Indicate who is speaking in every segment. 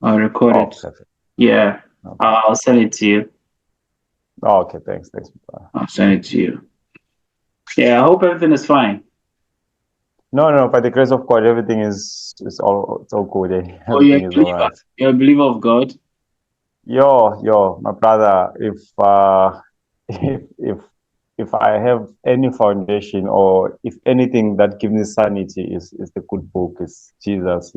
Speaker 1: I'll record
Speaker 2: Oh,
Speaker 1: it.
Speaker 2: perfect.
Speaker 1: Yeah,
Speaker 2: Okay.
Speaker 1: I'll send it to you.
Speaker 2: Oh, okay. Thanks.
Speaker 1: I'll send it to you. Yeah, I hope everything is fine.
Speaker 2: No, no. By the grace of God, everything is all it's all good. Eh?
Speaker 1: Oh, you're a
Speaker 2: Everything is all
Speaker 1: believer.
Speaker 2: right.
Speaker 1: You're a believer of God.
Speaker 2: Yo, my brother. If if if I have any foundation or if anything that gives me sanity is the good book, is Jesus.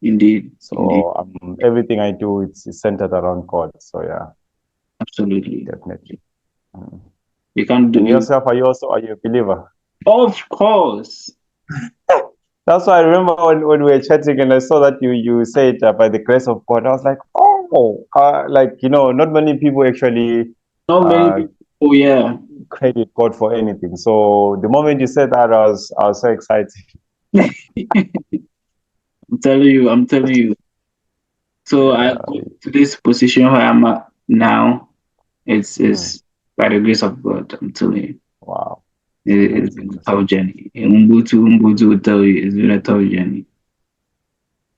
Speaker 1: Indeed, indeed,
Speaker 2: So everything I do, it's centered around God. So yeah,
Speaker 1: absolutely.
Speaker 2: definitely. Mm.
Speaker 1: You can't do
Speaker 2: And
Speaker 1: you.
Speaker 2: yourself, are you a believer?
Speaker 1: Of course.
Speaker 2: That's why I remember when we were chatting and I saw that you said by the grace of God. I was like, oh, like not many people actually
Speaker 1: Not many
Speaker 2: uh,
Speaker 1: people. Oh, yeah.
Speaker 2: credit God for anything. So the moment you said that, I was so excited.
Speaker 1: I'm telling you. I'm telling you. So I
Speaker 2: Yeah.
Speaker 1: got to this position where I'm at now.
Speaker 2: Mm.
Speaker 1: It's by the grace of God. I'm telling you.
Speaker 2: Wow, it's
Speaker 1: It's
Speaker 2: amazing
Speaker 1: been a
Speaker 2: to see.
Speaker 1: tough journey. Umbutu will tell you it's been a tough journey.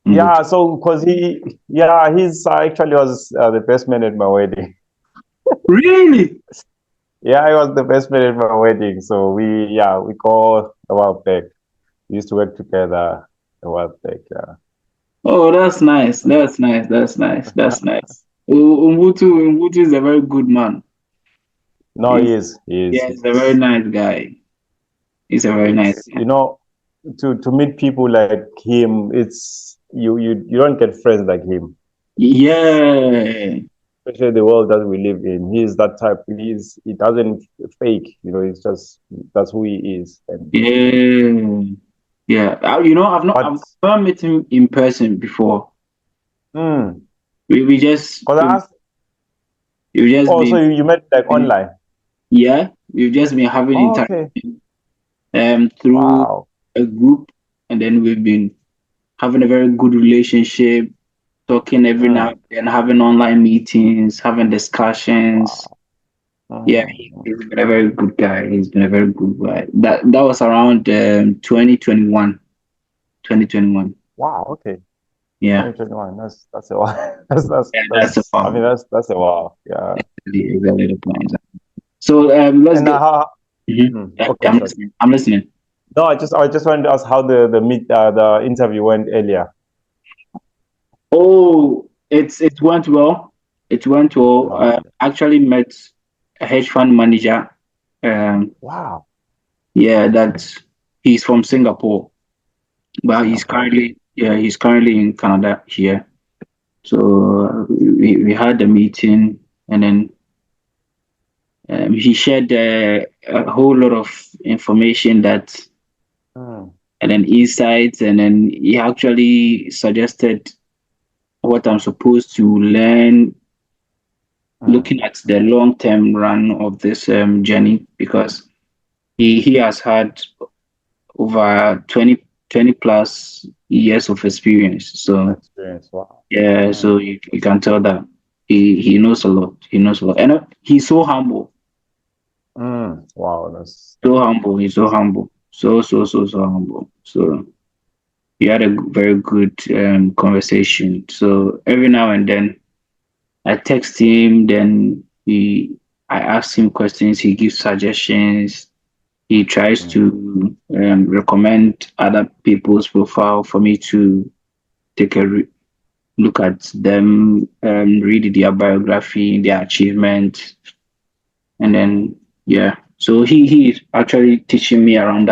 Speaker 2: Yeah,
Speaker 1: Umbutu.
Speaker 2: so because he's actually was the best man at my wedding.
Speaker 1: Really?
Speaker 2: Yeah, he was the best man at my wedding. So we go a while back. We used to work together a while back. Yeah.
Speaker 1: Oh, that's nice. That's nice. That's nice. That's nice. Umbutu is a very good man.
Speaker 2: No,
Speaker 1: He's,
Speaker 2: he is,
Speaker 1: yeah,
Speaker 2: he
Speaker 1: he's a very
Speaker 2: is.
Speaker 1: nice guy. He's a very nice
Speaker 2: It's
Speaker 1: guy.
Speaker 2: to meet people like him. It's you don't get friends like him. It's
Speaker 1: Yeah.
Speaker 2: especially the world that we live in. He's that type. He doesn't fake. He's just that's who he is. And
Speaker 1: Yeah. Yeah. I've
Speaker 2: but
Speaker 1: never met him in person before.
Speaker 2: mm,
Speaker 1: We just,
Speaker 2: cause I asked.
Speaker 1: we've just
Speaker 2: Oh, so
Speaker 1: been,
Speaker 2: you met like online?
Speaker 1: yeah, we've just been having
Speaker 2: Oh, okay.
Speaker 1: interaction through
Speaker 2: Wow.
Speaker 1: a group, and then we've been having a very good relationship, talking every now
Speaker 2: Mm,
Speaker 1: and then, having online meetings, having discussions.
Speaker 2: wow.
Speaker 1: Yeah,
Speaker 2: Mm,
Speaker 1: he's been a very good guy. He's been a very good guy. That was around 2021. 2021.
Speaker 2: wow. Okay.
Speaker 1: Yeah,
Speaker 2: 2021. That's a while.
Speaker 1: yeah, that's a
Speaker 2: I mean
Speaker 1: problem.
Speaker 2: that's a while. Yeah.
Speaker 1: Exactly the point. So let's
Speaker 2: And
Speaker 1: get.
Speaker 2: how?
Speaker 1: Mhm.
Speaker 2: Mm,
Speaker 1: Yeah,
Speaker 2: okay,
Speaker 1: I'm
Speaker 2: sorry.
Speaker 1: listening. I'm listening.
Speaker 2: No, I just wanted to ask how the interview went earlier.
Speaker 1: Oh, it went well. It went well.
Speaker 2: Oh,
Speaker 1: Actually met a hedge fund manager. Um,
Speaker 2: wow.
Speaker 1: yeah, that he's from Singapore, but
Speaker 2: Singapore. Okay.
Speaker 1: he's currently in Canada here. So we had a meeting, and then he shared a whole lot of information
Speaker 2: Mm,
Speaker 1: and then insights, and then he actually suggested what I'm supposed to learn,
Speaker 2: mm,
Speaker 1: looking at the long term run of this journey, because he has had over 20 plus years of experience. So
Speaker 2: experience. Wow.
Speaker 1: yeah, so
Speaker 2: Mm,
Speaker 1: you can tell that he knows a lot. He knows a lot, and he's so humble.
Speaker 2: wow.
Speaker 1: So humble. He's so humble. So humble. So we had a very good conversation. So every now and then I text him, then I ask him questions, he gives suggestions, he tries
Speaker 2: mm,
Speaker 1: to recommend other people's profile for me to take look at them, read their biography, their achievement, and then yeah. So he is actually teaching me around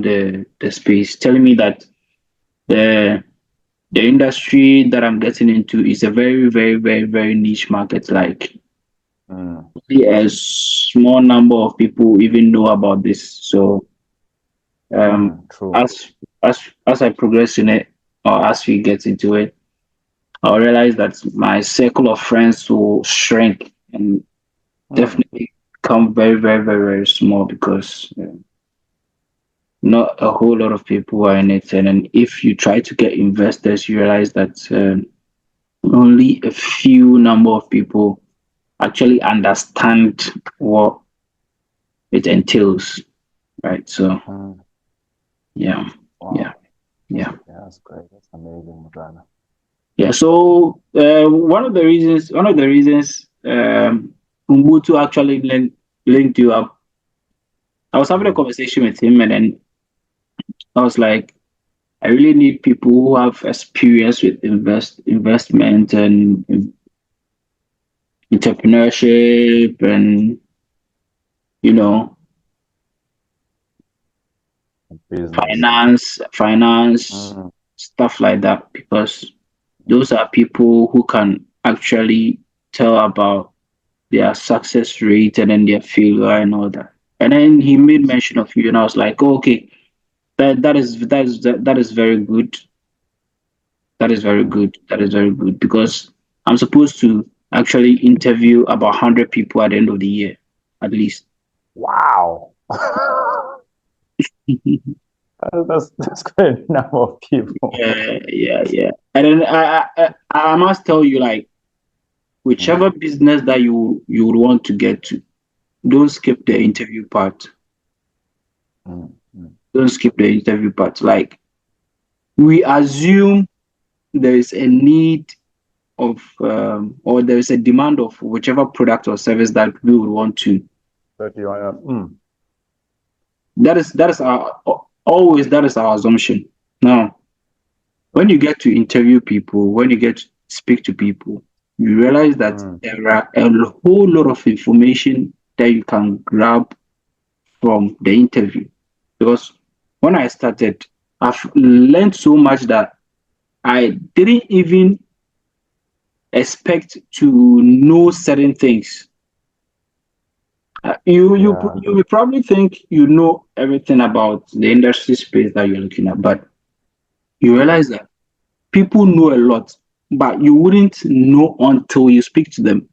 Speaker 1: the space, telling me that the the industry that I'm getting into is a very niche market. Like
Speaker 2: mm,
Speaker 1: only a small number of people even know about this. So
Speaker 2: true.
Speaker 1: as as I progress in it, or as we get into it, I'll realize that my circle of friends will shrink and
Speaker 2: Mm,
Speaker 1: definitely become very small, because not a whole lot of people are in it. And then if you try to get investors, you realize that only a few number of people actually understand what it entails, right? So
Speaker 2: mm,
Speaker 1: yeah, yeah.
Speaker 2: wow.
Speaker 1: Yeah.
Speaker 2: Yeah, that's great. That's amazing, my brother.
Speaker 1: Yeah. So one of the reasons Ubuntu actually linked you up. I was having a
Speaker 2: Mm.
Speaker 1: conversation with him, and then I was like, I really need people who have experience with investment and entrepreneurship and you know
Speaker 2: Business.
Speaker 1: finance
Speaker 2: Mm.
Speaker 1: stuff like that, because those are people who can actually tell about their success rate and then their failure and all that. And then he made mention of you, and I was like, oh, okay, that is very good. That is very
Speaker 2: Mm.
Speaker 1: good. That is very good, because I'm supposed to actually interview about 100 people at the end of the year, at least.
Speaker 2: Wow. That's quite a number of people.
Speaker 1: Yeah, yeah, yeah. And then I must tell you, like,
Speaker 2: Mm.
Speaker 1: whichever business that you would want to get to, don't skip the
Speaker 2: Mm.
Speaker 1: interview part.
Speaker 2: Mm. Mm.
Speaker 1: Don't skip the interview part. Like, we assume there is a need of or there is a demand of whichever product or service that we would want to.
Speaker 2: But you wanna,
Speaker 1: That is our always that is our assumption. Now, when you get to interview people, when you get to speak to people, you realize that
Speaker 2: mm.
Speaker 1: there are a whole lot of information that you can grab from the interview. Because when I started, I've learned so much that I didn't even expect to know certain things.
Speaker 2: Yeah.
Speaker 1: You will probably think you know everything about the industry space that you're looking at, but you
Speaker 2: Mm.
Speaker 1: realize that people know a lot, but you wouldn't know until you speak to them.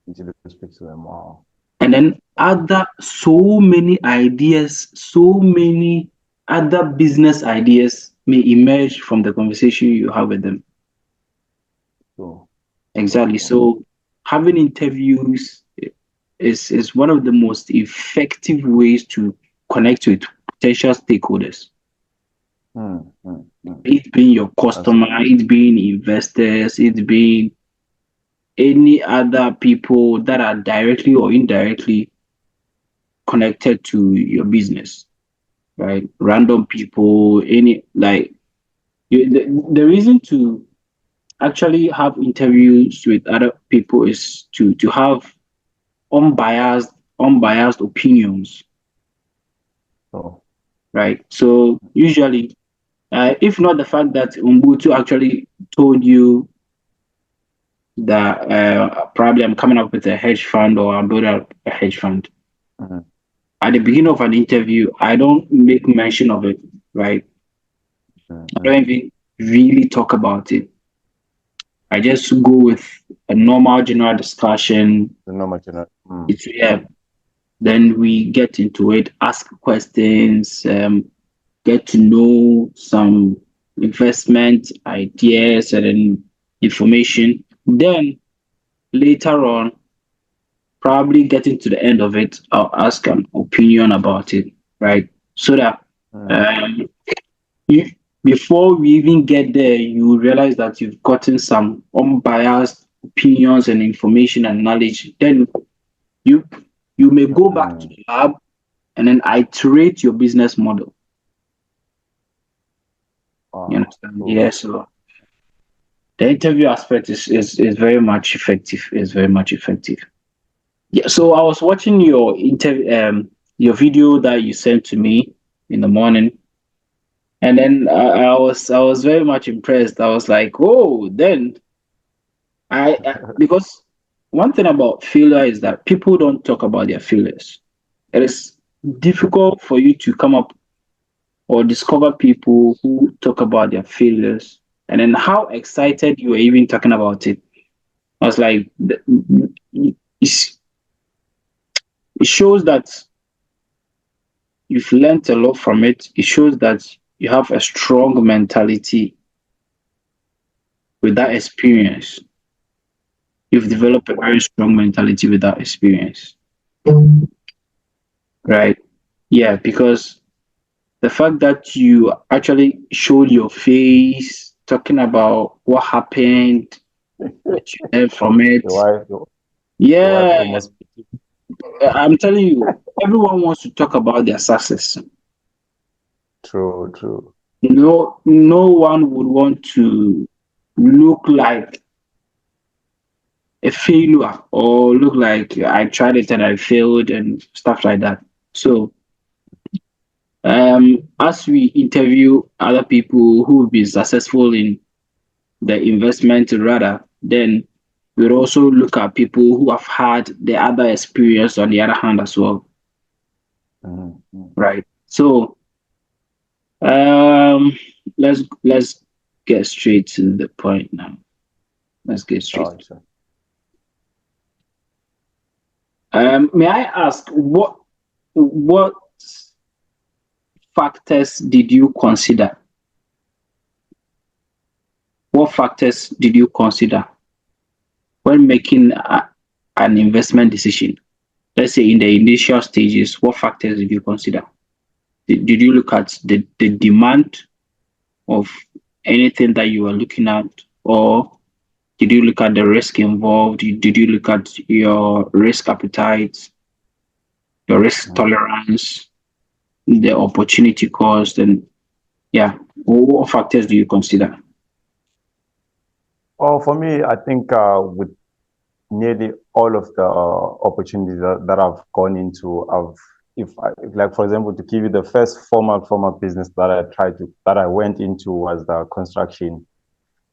Speaker 2: Until you speak to them. Wow.
Speaker 1: And then other so many ideas, so many other business ideas may emerge from the conversation you have with them.
Speaker 2: True. True.
Speaker 1: Exactly.
Speaker 2: True.
Speaker 1: So having interviews is one of the most effective ways to connect with potential stakeholders.
Speaker 2: Mm. Mm. Mm.
Speaker 1: It being your
Speaker 2: That's
Speaker 1: customer, it being investors, it being any other people that are directly or indirectly connected to your business, right? Random people, any like the reason to actually have interviews with other people is to have unbiased opinions,
Speaker 2: true.
Speaker 1: right? So usually, if not the fact that Umbutu actually told you that probably I'm coming up with a hedge fund or I'm building up a hedge fund,
Speaker 2: Mm.
Speaker 1: at the beginning of an interview, I don't make mention of it, right?
Speaker 2: Mm.
Speaker 1: I don't
Speaker 2: Mm.
Speaker 1: even really talk about it. I just go with a normal general discussion.
Speaker 2: The normal channel. Mm.
Speaker 1: It's yeah. Then we get into it, ask questions, get to know some investment ideas and then information. Then later on, probably getting to the end of it, I'll ask an opinion about it, right? So that
Speaker 2: Mm.
Speaker 1: um, you, before we even get there, you realize that you've gotten some unbiased opinions and information and knowledge. Then you you may go back to
Speaker 2: Mm.
Speaker 1: the lab and then iterate your business model. You
Speaker 2: Wow.
Speaker 1: understand?
Speaker 2: True.
Speaker 1: Yeah. So the interview aspect is very much effective. Is very much effective. Yeah. So I was watching your video that you sent to me in the morning, and then I was very much impressed. I was like, oh, then I because one thing about failure is that people don't talk about their failures. It is difficult for you to come up or discover people who talk about their failures, and then how excited you were even talking about it. I was like, it's, it shows that you've learned a lot from it. It shows that you have a strong mentality with that experience. You've
Speaker 2: Mm.
Speaker 1: developed a very strong mentality with that experience, right? Yeah, because The fact that you actually showed your face, talking about what happened, what you learned from it.
Speaker 2: The wife, the wife
Speaker 1: Yeah,
Speaker 2: almost.
Speaker 1: I'm telling you, everyone wants to talk about their success.
Speaker 2: True, true.
Speaker 1: No one would want to look like a failure or look like I tried it and I failed and stuff like that. So, as we interview other people who've been successful in the investment, rather, then we'll also look at people who have had the other experience on the other hand as well,
Speaker 2: Mm-hmm.
Speaker 1: right? So, um, let's get straight to the point now. Let's get straight.
Speaker 2: Sure, sure.
Speaker 1: May I ask what factors did you consider? What factors did you consider when making an investment decision? Let's say in the initial stages, what factors did you consider? Did you look at the demand of anything that you were looking at, or did you look at the risk involved? Did you look at your risk appetite, your risk
Speaker 2: Mhm.
Speaker 1: tolerance, the opportunity cost, and yeah, what factors do you consider?
Speaker 2: Well, for me, I think with nearly all of the opportunities that I've gone into, if like for example, to give you the first formal business that I went into was the construction.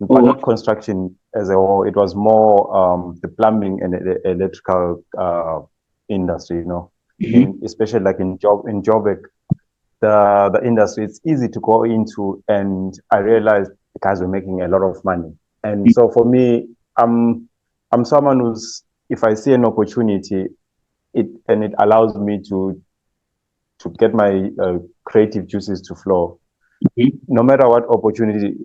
Speaker 2: But
Speaker 1: Oh,
Speaker 2: not construction as a whole. It was more the plumbing and the electrical industry. You know,
Speaker 1: mhm,
Speaker 2: in especially like in Joburg, the industry, it's easy to go into, and I realized the guys were making a lot of money. And so for me, I'm someone who's, if I see an opportunity, it allows me to get my creative juices to flow,
Speaker 1: mhm.
Speaker 2: no matter what opportunity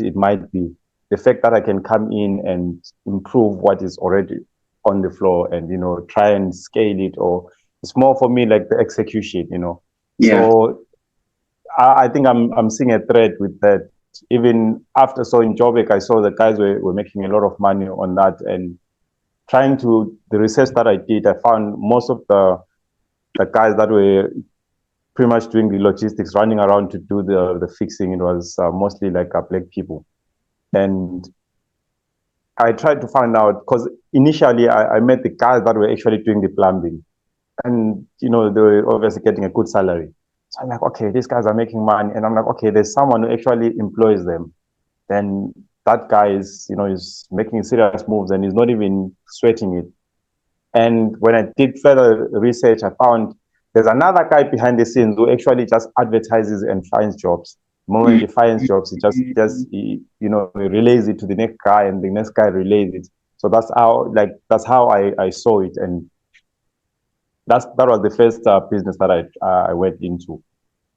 Speaker 2: it might be. The fact that I can come in and improve what is already on the floor, and try and scale it, or it's more for me like the execution.
Speaker 1: Yeah,
Speaker 2: So I think I'm seeing a thread with that. Even after, so in Joburg, I saw the guys were making a lot of money on that, and trying to the research that I did, I found most of the guys that were pretty much doing the logistics, running around to do the fixing. It was mostly like black people. And I tried to find out, because initially I met the guys that were actually doing the plumbing, and they were obviously getting a good salary. So I'm like, okay, these guys are making money, and I'm like, okay, there's someone who actually employs them. Then that guy is making serious moves, and he's not even sweating it. And when I did further research, I found there's another guy behind the scenes who actually just advertises and finds jobs. The moment he finds jobs, he he relays it to the next guy, and the next guy relays it. So that's how I saw it, and that was the first business that I went into,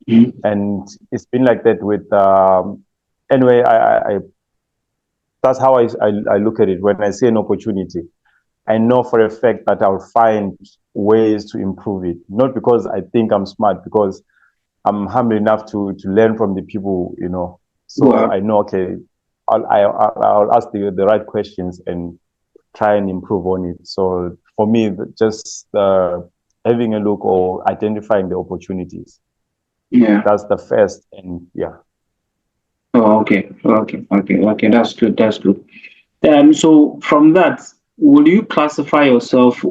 Speaker 1: mhm,
Speaker 2: and it's been like that with anyway. I That's how I look at it. When I see an opportunity, I know for a fact that I'll find ways to improve it. Not because I think I'm smart, because I'm humble enough to learn from the people. So
Speaker 1: well,
Speaker 2: I know, okay, I'll ask the right questions and try and improve on it. So for me, just having a look or identifying the opportunities,
Speaker 1: yeah.
Speaker 2: that's the first. And yeah.
Speaker 1: Oh, okay. That's good. That's good. So from that, will you classify yourself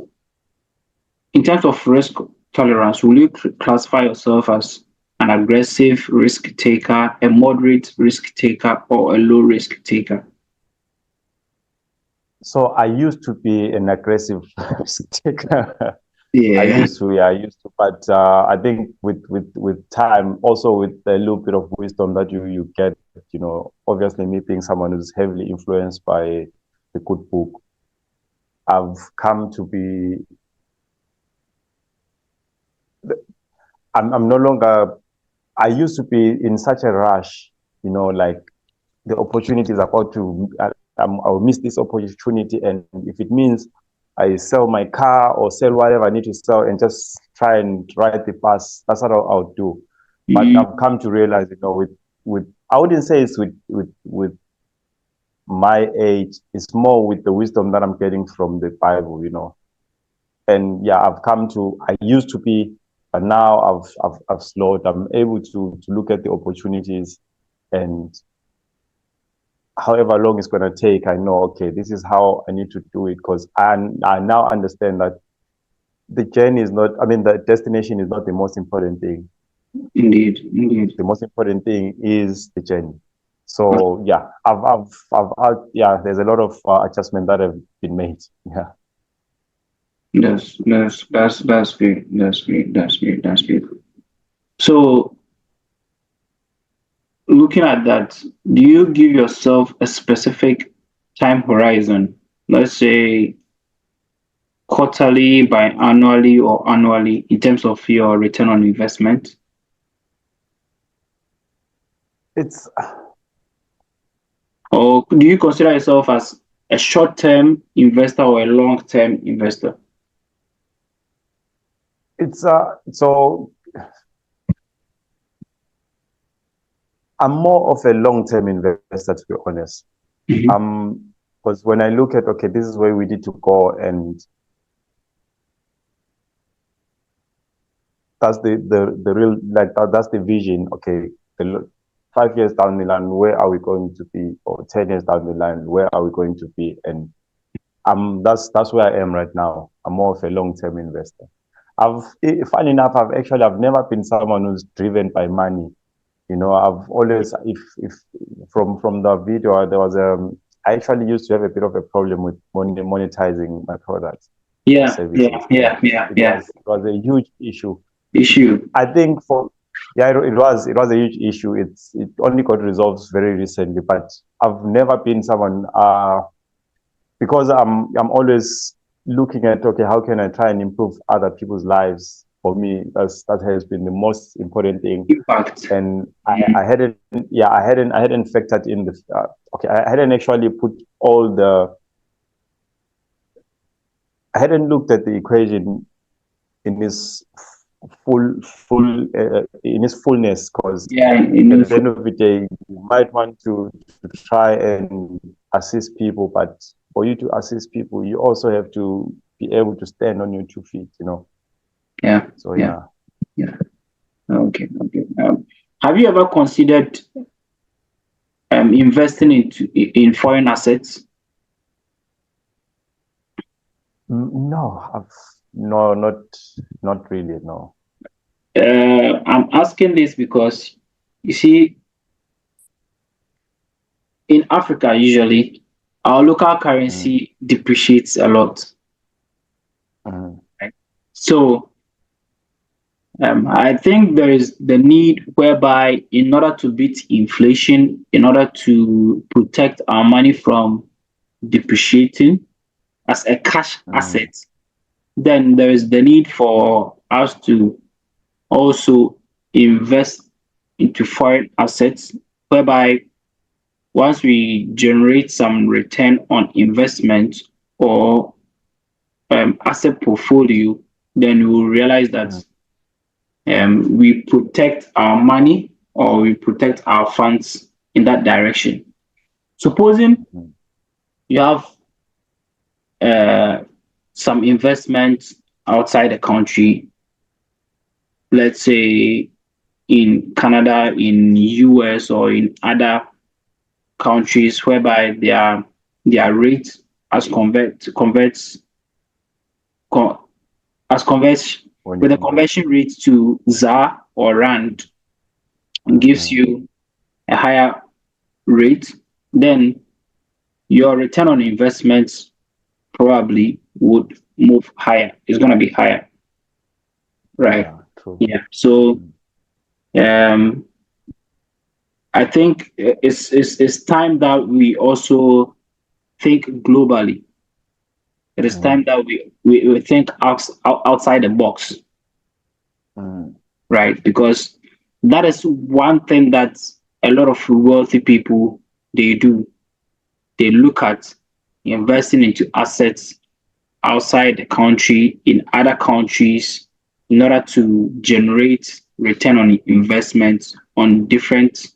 Speaker 1: in terms of risk tolerance? Will you classify yourself as an aggressive risk taker, a moderate risk taker, or a low risk taker?
Speaker 2: So I used to be an aggressive risk taker. I
Speaker 1: Yeah,
Speaker 2: used to, yeah, I used to, but I think with time, also with a little bit of wisdom that you get, obviously me being someone who's heavily influenced by the good book, I've come to be. I'm no longer. I used to be in such a rush, like the opportunity is about to. I'll miss this opportunity, and if it means I sell my car or sell whatever I need to sell and just try and ride the bus. That's what I'll do. But
Speaker 1: Mm,
Speaker 2: I've come to realize, with I wouldn't say it's with my age. It's more with the wisdom that I'm getting from the Bible. And yeah, I used to be, but now I've slowed. I'm able to look at the opportunities, and however long it's going to take, I know, okay, this is how I need to do it, because I now understand that the journey is not, I mean, the destination is not the most important thing.
Speaker 1: indeed, indeed.
Speaker 2: The most important thing is the journey. So yeah, yeah, there's a lot of adjustment that have been made. Yeah.
Speaker 1: That's great. That's great. That's great. That's great. So looking at that, do you give yourself a specific time horizon? Let's say quarterly, biannually, or annually in terms of your return on investment?
Speaker 2: It's
Speaker 1: Or do you consider yourself as a short-term investor or a long-term investor?
Speaker 2: it's so I'm more of a long-term investor, to be honest.
Speaker 1: Mhm.
Speaker 2: Because when I look at, okay, this is where we need to go, and that's the real, like that's the vision. Okay, 5 years down the line, where are we going to be? Or 10 years down the line, where are we going to be? And that's where I am right now. I'm more of a long-term investor. Funny enough, I've never been someone who's driven by money. I've always, if from the video, there was I actually used to have a bit of a problem with monetizing my products or
Speaker 1: Yeah, yeah,
Speaker 2: services. Yeah,
Speaker 1: yeah, yeah, yeah.
Speaker 2: it was a huge issue.
Speaker 1: Issue.
Speaker 2: I think yeah, it was a huge issue. It only got resolved very recently, but I've never been someone because I'm always looking at, okay, how can I try and improve other people's lives? For me, that has been the most important thing.
Speaker 1: Impact.
Speaker 2: And I hadn't, yeah, I hadn't factored in the okay, I hadn't actually put all the I hadn't looked at the equation in its in its fullness, because
Speaker 1: Yeah,
Speaker 2: at the end of the day, you might want to try and assist people, but for you to assist people, you also have to be able to stand on your 2 feet.
Speaker 1: yeah,
Speaker 2: So
Speaker 1: yeah,
Speaker 2: yeah.
Speaker 1: yeah. Okay, okay. Have you ever considered investing in foreign assets?
Speaker 2: No, no, not really, no.
Speaker 1: I'm asking this because you see, in Africa, usually our local
Speaker 2: Mm,
Speaker 1: currency depreciates a lot.
Speaker 2: mm,
Speaker 1: Right? So I think there is the need whereby, in order to beat inflation, in order to protect our money from depreciating as a cash
Speaker 2: mm,
Speaker 1: asset, then there is the need for us to also invest into foreign assets, whereby once we generate some return on investment or asset portfolio, then we will realize that
Speaker 2: mm,
Speaker 1: we protect our money or we protect our funds in that direction. Supposing
Speaker 2: mm,
Speaker 1: you have uh, some investment outside the country, let's say in Canada, in US, or in other countries whereby their rate as con, as converts
Speaker 2: when you
Speaker 1: with a
Speaker 2: convert.
Speaker 1: conversion rate to ZAR or Rand gives
Speaker 2: Mm,
Speaker 1: you a higher rate, then your return on investment probably would move higher. It's going to be higher, right?
Speaker 2: yeah, true.
Speaker 1: Yeah. So
Speaker 2: Mm,
Speaker 1: um, I think it's time that we also think globally. It is
Speaker 2: mm,
Speaker 1: time that we think outside the box,
Speaker 2: mm,
Speaker 1: right? Because that is one thing that a lot of wealthy people they do. They look at investing into assets outside the country, in other countries, in order to generate return on investment on different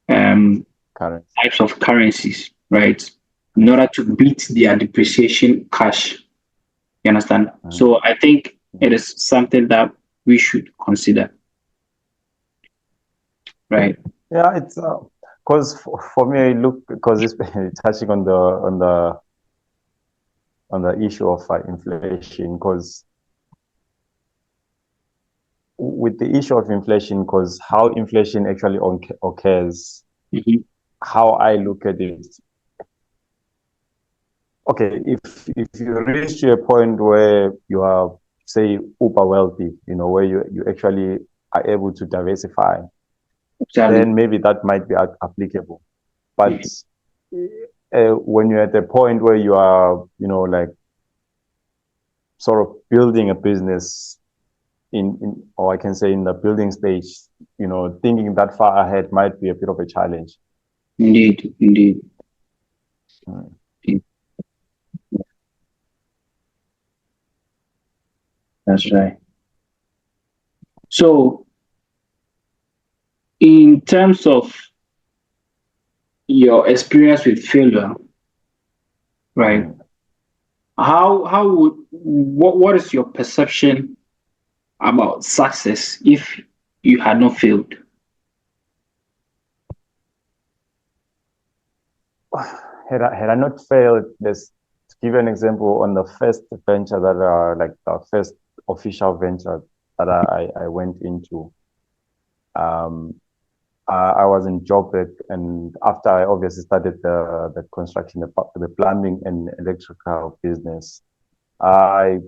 Speaker 1: um,
Speaker 2: Correct.
Speaker 1: types of currencies, right? In order to beat their depreciation cash. You understand?
Speaker 2: Mhm.
Speaker 1: So I think it is something that we should consider, right?
Speaker 2: Yeah, it's because for me, look, because it's touching on the issue of inflation, because with the issue of inflation, because how inflation actually occurs,
Speaker 1: Mhm.
Speaker 2: how I look at it. Okay, if you reach to a point where you are, say, uber wealthy, where you actually are able to diversify,
Speaker 1: Exactly.
Speaker 2: then maybe that might be applicable. But
Speaker 1: Mhm.
Speaker 2: when you're at the point where you are, like sort of building a business or I can say in the building stage, thinking that far ahead might be a bit of a challenge.
Speaker 1: Indeed, indeed,
Speaker 2: Mm.
Speaker 1: indeed. That's right. So, in terms of your experience with failure, right?
Speaker 2: Mm.
Speaker 1: How would what is your perception about success if you had not failed?
Speaker 2: Had I not failed, this to give you an example on the first venture that like the first official venture that I went into. Um, I was in Joburg, and after I obviously started the construction, the plumbing and electrical business, I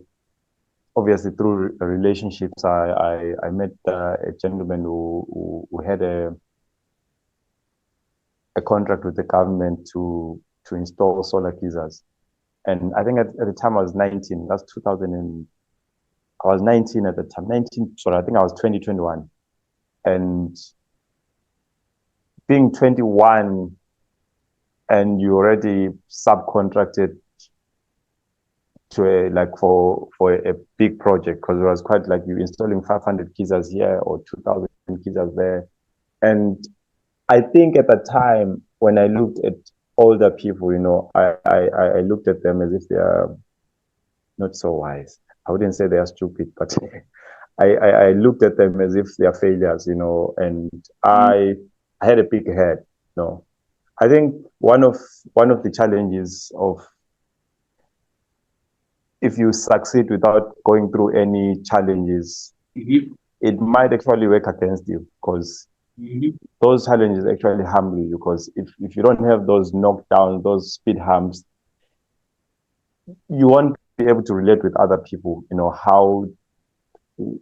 Speaker 2: obviously through relationships, I met a gentleman who had a contract with the government to install solar geysers. And I think at the time I was 19. That's 2000 and I was 19 at the time. 19, sorry, I think I was 2021. And being 21 and you already subcontracted to like for a big project, because it was quite like you installing 500 geysers here or 2000 geysers there. And I think at the time when I looked at older people, I looked at them as if they are not so wise. I wouldn't say they are stupid, but I looked at them as if they are failures, and I had a big head. I think one of the challenges of if you succeed without going through any challenges,
Speaker 1: Mhm.
Speaker 2: it might actually work against you because
Speaker 1: Mhm.
Speaker 2: those challenges actually humble you because if you don't have those knockdowns, those speed humps, you won't be able to relate with other people, how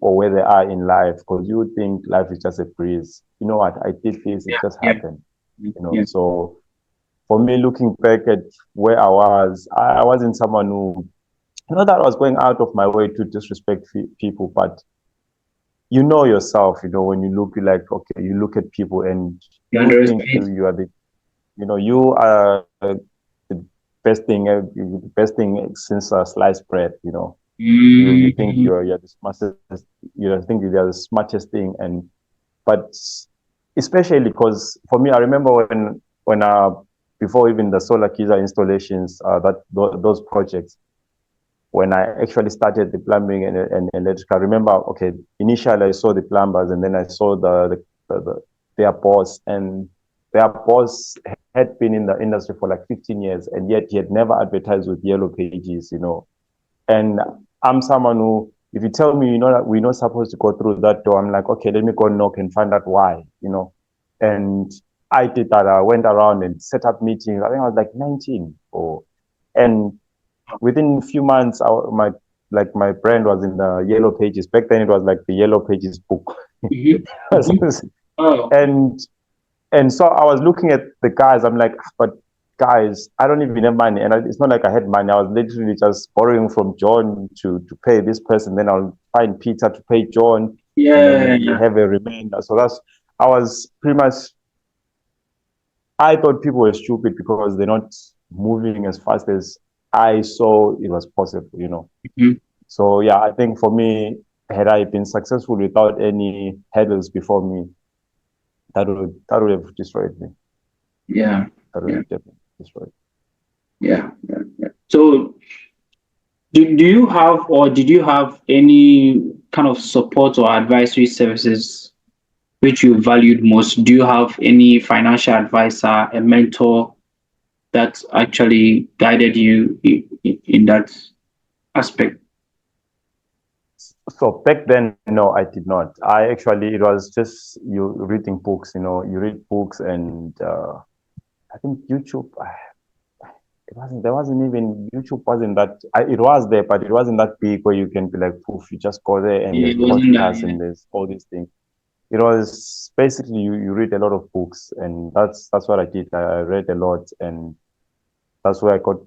Speaker 2: or where they are in life because you think life is just a breeze. You know what? I did this, it
Speaker 1: Yeah,
Speaker 2: just
Speaker 1: yeah,
Speaker 2: happened,
Speaker 1: yeah.
Speaker 2: So for me, looking back at where I wasn't someone who, that I was going out of my way to disrespect people, but you know yourself, when you look like, okay, you look at people and
Speaker 1: You
Speaker 2: you think
Speaker 1: underestimate.
Speaker 2: you are you are the the best thing since sliced bread, you think
Speaker 1: Mhm.
Speaker 2: you're the smartest, you think you're the smartest thing, but especially because for me, I remember when before even the solar geyser installations, those projects, when I actually started the plumbing and electrical, I remember, okay, initially I saw the plumbers and then I saw their boss, and their boss had been in the industry for like 15 years and yet he had never advertised with yellow pages, and I'm someone who, if you tell me, that we're not supposed to go through that door, I'm like, okay, let me go knock and find out why. And I did that. I went around and set up meetings. I think I was like 19 and within a few months, my brand was in the yellow pages. Back then, it was like the yellow pages book.
Speaker 1: Mhm. Mhm. Oh,
Speaker 2: and and so I was looking at the guys. I'm like, but guys, I don't even have money, and it's not like I had money. I was literally just borrowing from John to pay this person. Then I'll find Peter to pay John, and then we
Speaker 1: yeah.
Speaker 2: have a remainder. So I was pretty much. I thought people were stupid because they're not moving as fast as I saw it was possible.
Speaker 1: Mhm.
Speaker 2: So yeah, I think for me, had I been successful without any hurdles before me, that would have destroyed me.
Speaker 1: Yeah.
Speaker 2: That would
Speaker 1: Yeah.
Speaker 2: have definitely destroyed.
Speaker 1: Yeah. Yeah. Yeah. So do you have or did you have any kind of support or advisory services which you valued most? Do you have any financial advisor, a mentor that actually guided you in that aspect?
Speaker 2: So back then, no, I did not. It was just you reading books, you read books and I think YouTube, there wasn't even, YouTube wasn't that, it was there, but it wasn't that big where you can be like, poof, you just go there and
Speaker 1: Yeah,
Speaker 2: there's
Speaker 1: it wasn't that.
Speaker 2: podcasts and there's all these things. It was basically you read a lot of books and that's what I did. I read a lot and that's where I got,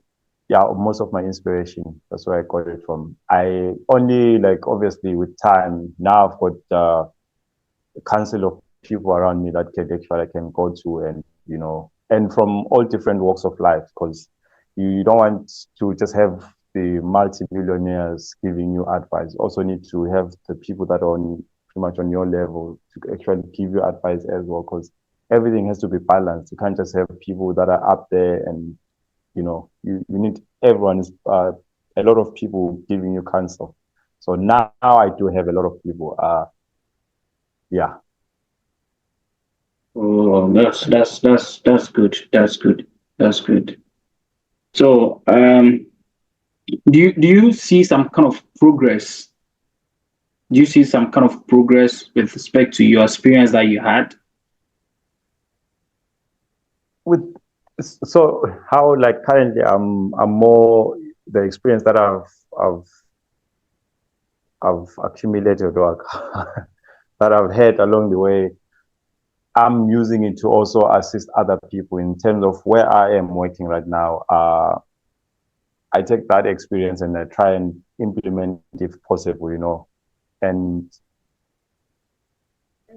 Speaker 2: yeah, most of my inspiration. That's where I got it from. I only like obviously with time now I've got a council of people around me that I can go to and from all different walks of life because you don't want to just have the multi-millionaires giving you advice. You also need to have the people that are on pretty much on your level to actually give you advice as well because everything has to be balanced. You can't just have people that are up there and you need everyone is a lot of people giving you counsel. So now I do have a lot of people. Yeah.
Speaker 1: Oh, that's good. That's good. That's good. So, do you see some kind of progress? Do you see some kind of progress with respect to your experience that you had?
Speaker 2: With so how like currently I'm more the experience that I've I've accumulated or that I've had along the way. I'm using it to also assist other people in terms of where I am working right now. I take that experience and I try and implement it if possible, and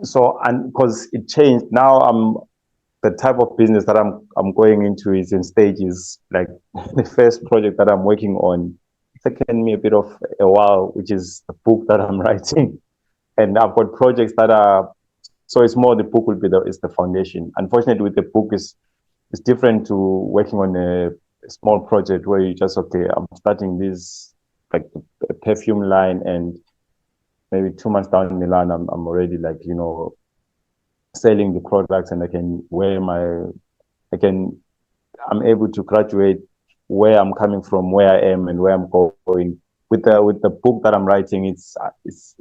Speaker 2: so and because it changed now I'm the type of business that I'm going into is in stages. Like the first project that I'm working on, it's taken me a bit of a while, which is the book that I'm writing. And I've got projects that are so it's more the book will be is the foundation. Unfortunately, with the book is it's different to working on a small project where you just okay, I'm starting this like a perfume line and maybe 2 months down the line I'm already like selling the products and I can I'm able to graduate where I'm coming from, where I am, and where I'm going. With the book that I'm writing, it's it's,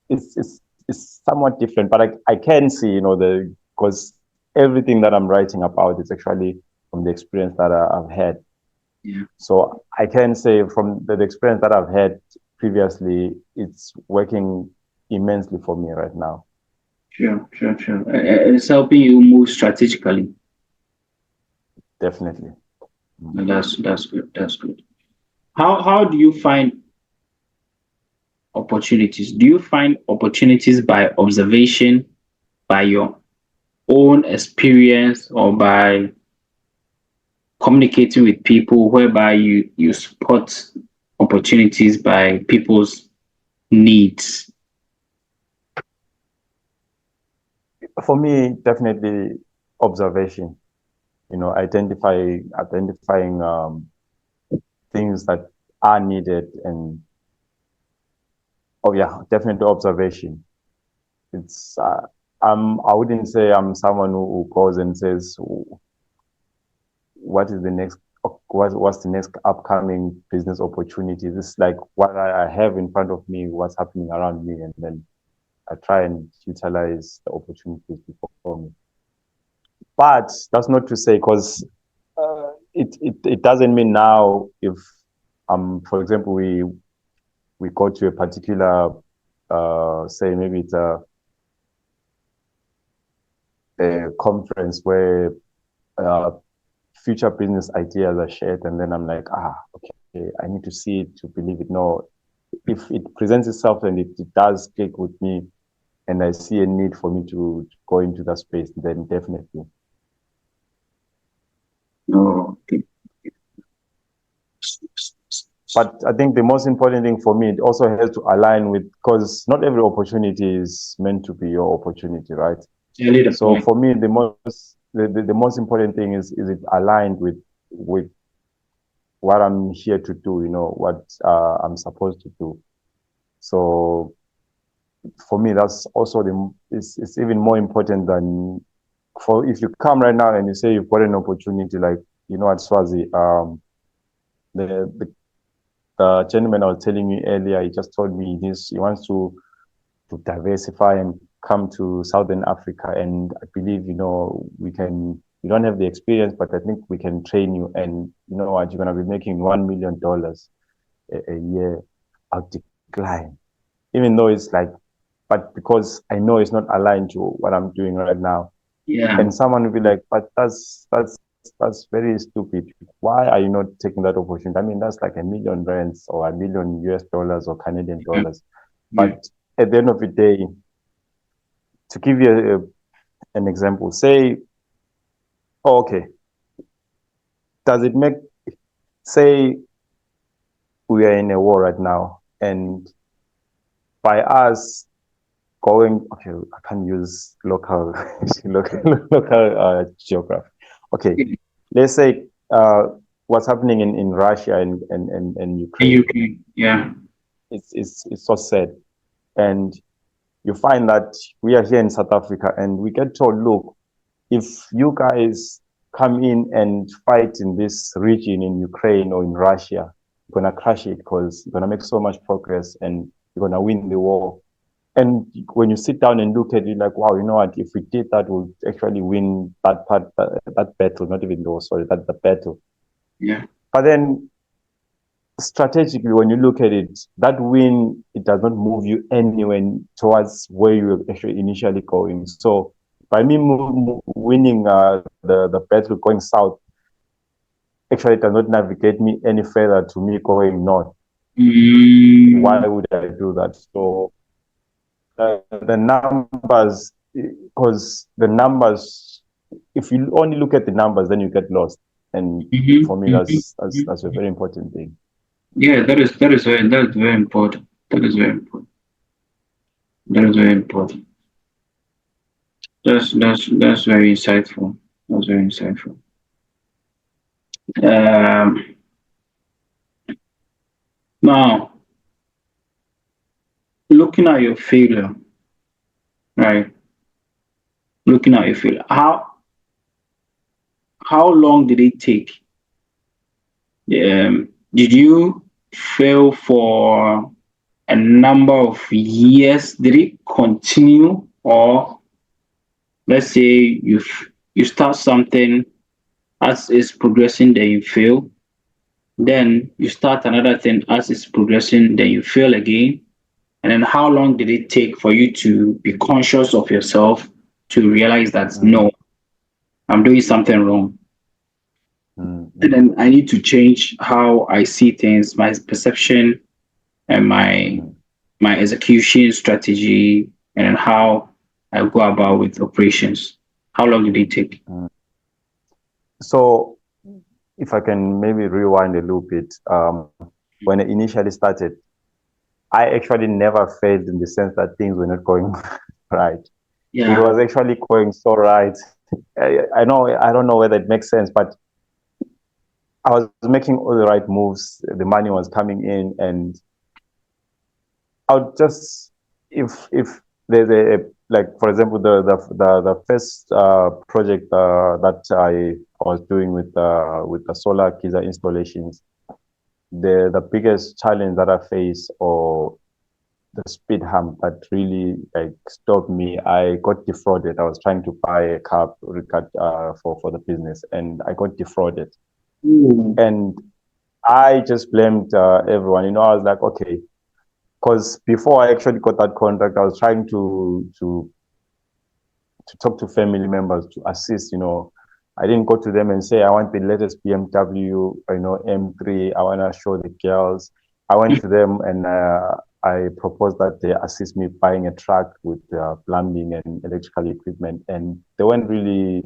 Speaker 2: it's somewhat different, but I can see the because everything that I'm writing about is actually from the experience that I've had.
Speaker 1: Yeah.
Speaker 2: So I can say from the experience that I've had previously, it's working immensely for me right now.
Speaker 1: Sure, sure, sure. It's helping you move strategically.
Speaker 2: Definitely.
Speaker 1: And that's good. That's good. How do you find opportunities? Do you find opportunities by observation, by your own experience, or by communicating with people whereby you spot opportunities by people's needs?
Speaker 2: For me, definitely observation. Identifying things that are needed and oh yeah, definitely observation. It's I wouldn't say I'm someone who goes and says what is the next what's the next upcoming business opportunity. This is like what I have in front of me, what's happening around me, and then I try and utilize the opportunities before me. But that's not to say because it doesn't mean now if for example we go to a particular say maybe it's a conference where uh, future business ideas are shared and then I'm like okay I need to see it to believe it. No, if it presents itself and it does click with me and I see a need for me to go into that space, then definitely.
Speaker 1: Oh, okay.
Speaker 2: But I think the most important thing for me, it also has to align with, because not every opportunity is meant to be your opportunity, right?
Speaker 1: Really the
Speaker 2: So
Speaker 1: point.
Speaker 2: for me, the most important thing is it aligned with what I'm here to do, what I'm supposed to do. So for me, that's also it's even more important than, for if you come right now and you say you've got an opportunity, like, at Swazi, the, the the gentleman I was telling you earlier, he just told me he wants to diversify and come to Southern Africa. And I believe, you don't have the experience, but I think we can train you. And you know what, you're going to be making $1 million a year. I'll decline, even though it's like, but because I know it's not aligned to what I'm doing right now.
Speaker 1: Yeah,
Speaker 2: And someone will be like, but that's very stupid. Why are you not taking that opportunity? I mean, that's like $1 million or $1 million US or Canadian
Speaker 1: yeah,
Speaker 2: dollars.
Speaker 1: yeah.
Speaker 2: But at the end of the day, to give you an example, say, oh, okay, does it make, say, we are in a war right now, and by us going, okay, I can't use local local geography. Okay,
Speaker 1: In
Speaker 2: let's say what's happening in Russia and Ukraine.
Speaker 1: UK, yeah.
Speaker 2: It's so sad. And you find that we are here in South Africa and we get told, look, if you guys come in and fight in this region in Ukraine or in Russia, you're gonna crush it because you're gonna make so much progress and you're gonna win the war. And when you sit down and look at it, like, wow, you know what? If we did that, we'll actually win that part, that battle, not even though, sorry, that the battle.
Speaker 1: Yeah.
Speaker 2: But then strategically, when you look at it, that win, it does not move you anywhere towards where you were actually initially going. So by me winning the battle going south, actually it does not navigate me any further to me going north.
Speaker 1: Mm,
Speaker 2: Why would I do that? So the numbers, because the numbers, if you only look at the numbers, then you get lost. And for me, that's a very important thing.
Speaker 1: Yeah, that is very important. That is very important. That is very important. That's very insightful. That's very insightful. Um, Now looking at your failure, right? Looking at your failure, how long did it take? Did you fail for a number of years? Did it continue, or let's say you start something, as it's progressing, then you fail. Then you start another thing, as it's progressing, then you fail again. And then how long did it take for you to be conscious of yourself, to realize that
Speaker 2: Mm,
Speaker 1: no, I'm doing something wrong?
Speaker 2: mm,
Speaker 1: And
Speaker 2: mm,
Speaker 1: then I need to change how I see things, my perception and
Speaker 2: mm,
Speaker 1: my execution strategy, and then how I go about with operations. How long did it take?
Speaker 2: mm. So if I can maybe rewind a little bit, when I initially started, I actually never failed in the sense that things were not going right. It
Speaker 1: Yeah.
Speaker 2: was actually going so right. I know, I don't know whether it makes sense, but I was making all the right moves. The money was coming in, and I would just, if there's like, for example, the first project that I was doing with the solar geyser installations, the biggest challenge that I face, or the speed hump that really like stopped me, I got defrauded. I was trying to buy a car for the business, and I got defrauded.
Speaker 1: Ooh.
Speaker 2: And I just blamed everyone. I was like, okay, because before I actually got that contract, I was trying to talk to family members to assist. I didn't go to them and say I want the latest BMW, M3. I want to show the girls. I went to them and I proposed that they assist me buying a truck with plumbing and electrical equipment, and they weren't really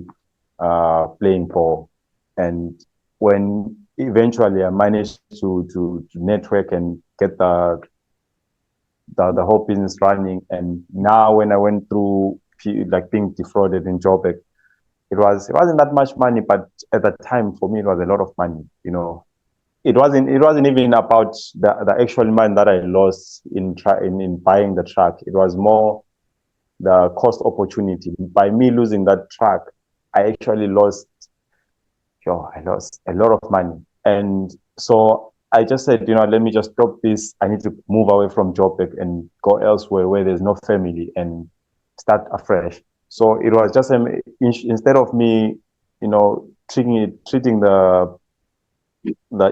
Speaker 2: playing ball. And when eventually I managed to network and get the whole business running. And now when I went through like being defrauded in Joburg, it wasn't that much money, but at the time for me it was a lot of money. You know, it wasn't even about the actual money that I lost in buying the truck. It was more the cost opportunity. By me losing that truck, I actually lost, yo, I lost a lot of money. And so I just said, let me just stop this. I need to move away from Joburg and go elsewhere where there's no family and start afresh. So it was just instead of me, treating the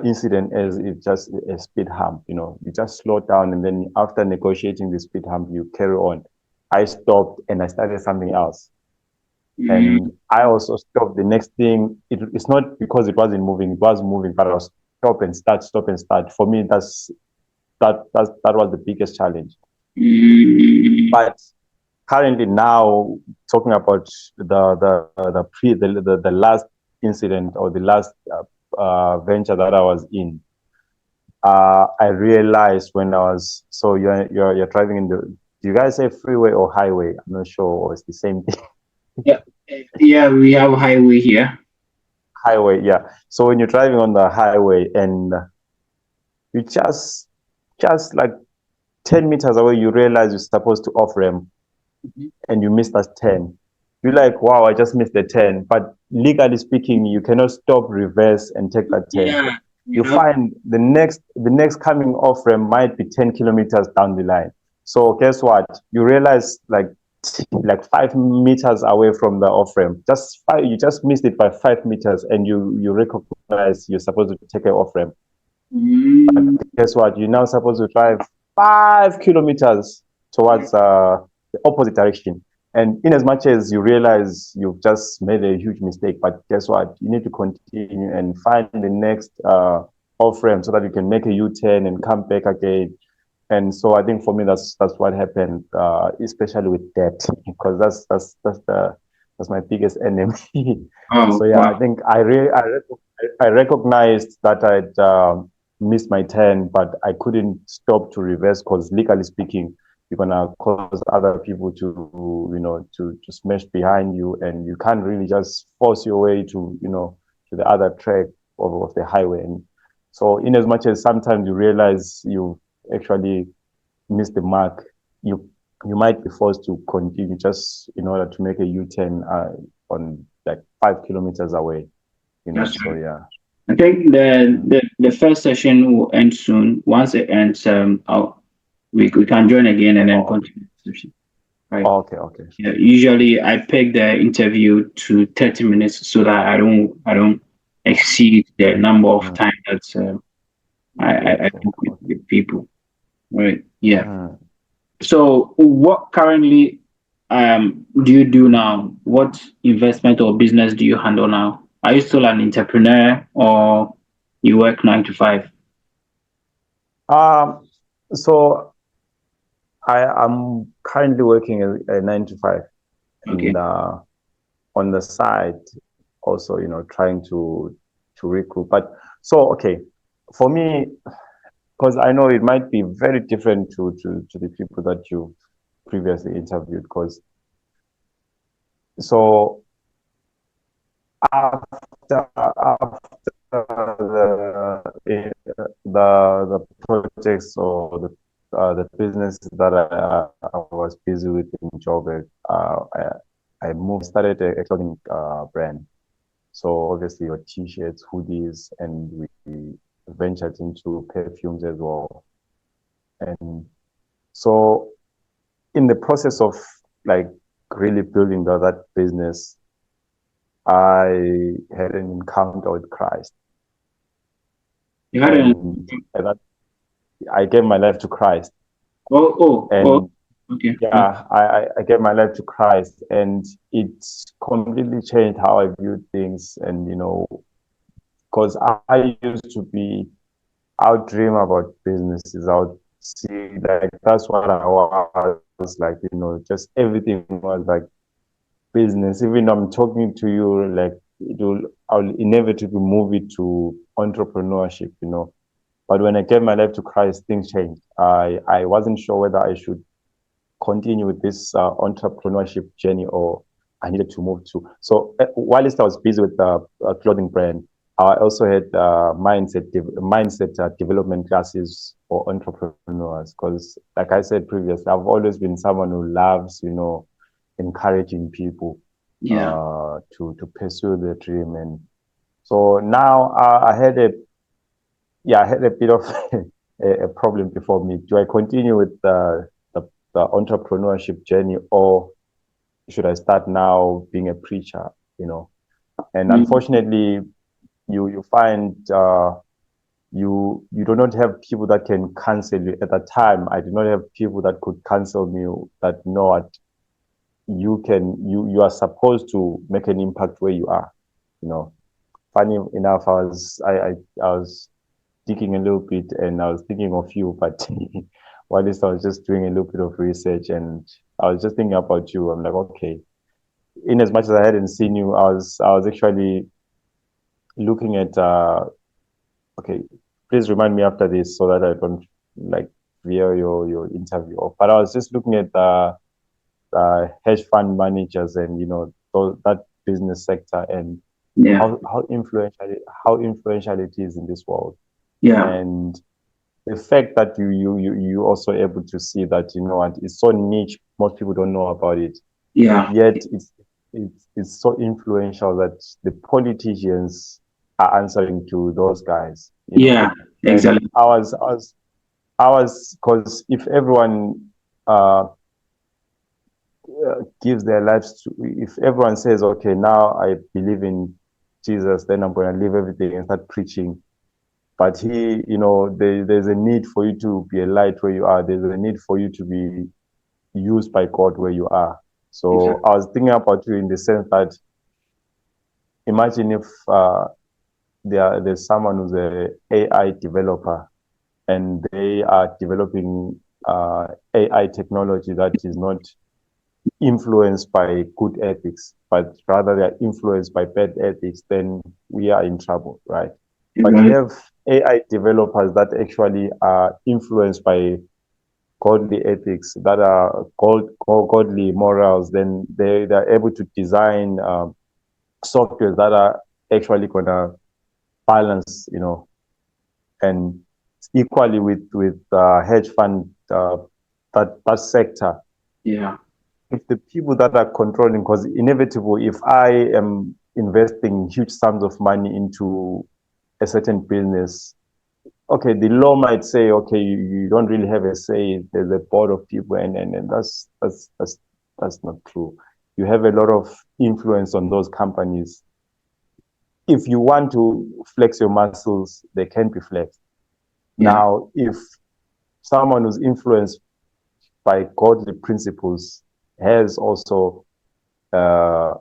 Speaker 2: incident as it just a speed hump. You just slow down, and then after negotiating the speed hump, you carry on. I stopped and I started something else.
Speaker 1: Mm,
Speaker 2: And I also stopped the next thing. It's not because it wasn't moving, it was moving, but I was stop and start, stop and start. For me, that was the biggest challenge.
Speaker 1: mm,
Speaker 2: But currently now, talking about the last incident, or the last venture that I was in, I realized when I was, so you're driving in the, do you guys say freeway or highway? I'm not sure, or it's the same thing.
Speaker 1: yeah, yeah, we have highway here.
Speaker 2: Highway, yeah. So when you're driving on the highway and you just like 10 meters away, you realize you're supposed to off ramp
Speaker 1: Mhm.
Speaker 2: and you missed that 10. You're like, wow, I just missed the 10. But legally speaking, you cannot stop, reverse, and take that 10.
Speaker 1: Yeah, you
Speaker 2: You
Speaker 1: know.
Speaker 2: find the next coming off ramp might be 10 kilometers down the line. So guess what? You realize like 5 meters away from the off ramp, you just missed it by 5 meters, and you recognize you're supposed to take an off ramp.
Speaker 1: Mm,
Speaker 2: Guess what? You're now supposed to drive 5 kilometers towards the opposite direction. And in as much as you realize you've just made a huge mistake, but guess what? You need to continue and find the next off ramp so that you can make a U-turn and come back again. And so I think for me that's what happened, especially with debt, because that's my biggest enemy. So
Speaker 1: oh
Speaker 2: yeah, I
Speaker 1: wow.
Speaker 2: think I recognized that I'd missed my turn, but I couldn't stop to reverse because legally speaking, you're gonna cause other people to smash behind you, and you can't really just force your way to the other track of the highway. And so, in as much as sometimes you realize you actually miss the mark, you you might be forced to continue just in order to make a U-turn on like 5 kilometers away.
Speaker 1: That's
Speaker 2: So
Speaker 1: right.
Speaker 2: yeah.
Speaker 1: I think the first session will end soon. Once it ends, we can join again and then
Speaker 2: Oh,
Speaker 1: continue the session. Right.
Speaker 2: okay, okay.
Speaker 1: Yeah, usually I peg the interview to 30 minutes so that I don't exceed the number of
Speaker 2: Mm,
Speaker 1: time that I
Speaker 2: yes, yes,
Speaker 1: talk
Speaker 2: okay.
Speaker 1: with people. Right. Yeah.
Speaker 2: Mm.
Speaker 1: So what currently do you do now? What investment or business do you handle now? Are you still an entrepreneur or you work 9 to 5?
Speaker 2: Um, so I'm currently working a 9 to 5,
Speaker 1: Okay.
Speaker 2: and on the side also, trying to recruit. But so okay, for me, because I know it might be very different to the people that you previously interviewed. Because so after the projects or the business that I was busy with in Joburg, I moved, started a clothing brand. So obviously your t-shirts, hoodies, and we ventured into perfumes as well. And so in the process of like really building that business, I had an encounter with Christ,
Speaker 1: You had an
Speaker 2: and that I gave my life to Christ.
Speaker 1: oh,
Speaker 2: And
Speaker 1: okay. Okay.
Speaker 2: yeah, I gave my life to Christ, and it completely changed how I viewed things. And because I used to be, I would dream about businesses. I would see like that's what I was like. Just everything was like business. Even I'm talking to you, like I'll inevitably move it to entrepreneurship, But when I gave my life to Christ, things changed. I wasn't sure whether I should continue with this entrepreneurship journey or I needed to move to. So whilst I was busy with the clothing brand, I also had mindset development classes for entrepreneurs because, like I said previously, I've always been someone who loves, encouraging people
Speaker 1: Yeah.
Speaker 2: to pursue their dream. And so now I had a bit of a problem before me. Do I continue with the entrepreneurship journey, or should I start now being a preacher? And
Speaker 1: Mm.
Speaker 2: unfortunately, you find you do not have people that can counsel you. At that time, I did not have people that could counsel me that know what you are supposed to make an impact where you are. You know, Funny enough, I was digging a little bit and I was thinking of you, but while this I was just doing a little bit of research and I was just thinking about you. I'm like, okay, in as much as I hadn't seen you, I was actually looking at okay, please remind me after this so that I don't like veer your interview off. But I was just looking at hedge fund managers and that business sector and
Speaker 1: Yeah.
Speaker 2: how influential it is in this world.
Speaker 1: Yeah.
Speaker 2: And the fact that you also able to see that what it's so niche, most people don't know about it,
Speaker 1: Yeah.
Speaker 2: yet it's so influential that the politicians are answering to those guys.
Speaker 1: Yeah.
Speaker 2: And
Speaker 1: Exactly.
Speaker 2: I was because if everyone uh, gives their lives to, if everyone says, okay, now I believe in Jesus, then I'm going to leave everything and start preaching. But there's a need for you to be a light where you are. There's a need for you to be used by God where you are. So
Speaker 1: Exactly.
Speaker 2: I was thinking about you in the sense that imagine if there's someone who's a AI developer and they are developing AI technology that is not influenced by good ethics, but rather they're influenced by bad ethics, then we are in trouble, right? But you
Speaker 1: Exactly.
Speaker 2: have AI developers that actually are influenced by godly ethics, that are godly morals, then they're able to design software that are actually going to balance, and equally with hedge fund, that sector.
Speaker 1: Yeah.
Speaker 2: If the people that are controlling, because inevitable, if I am investing huge sums of money into a certain business, okay, the law might say, okay, you don't really have a say. There's a board of people, and that's not true. You have a lot of influence on those companies. If you want to flex your muscles, they can be flexed.
Speaker 1: Yeah.
Speaker 2: Now, if someone who's influenced by godly principles has also uh,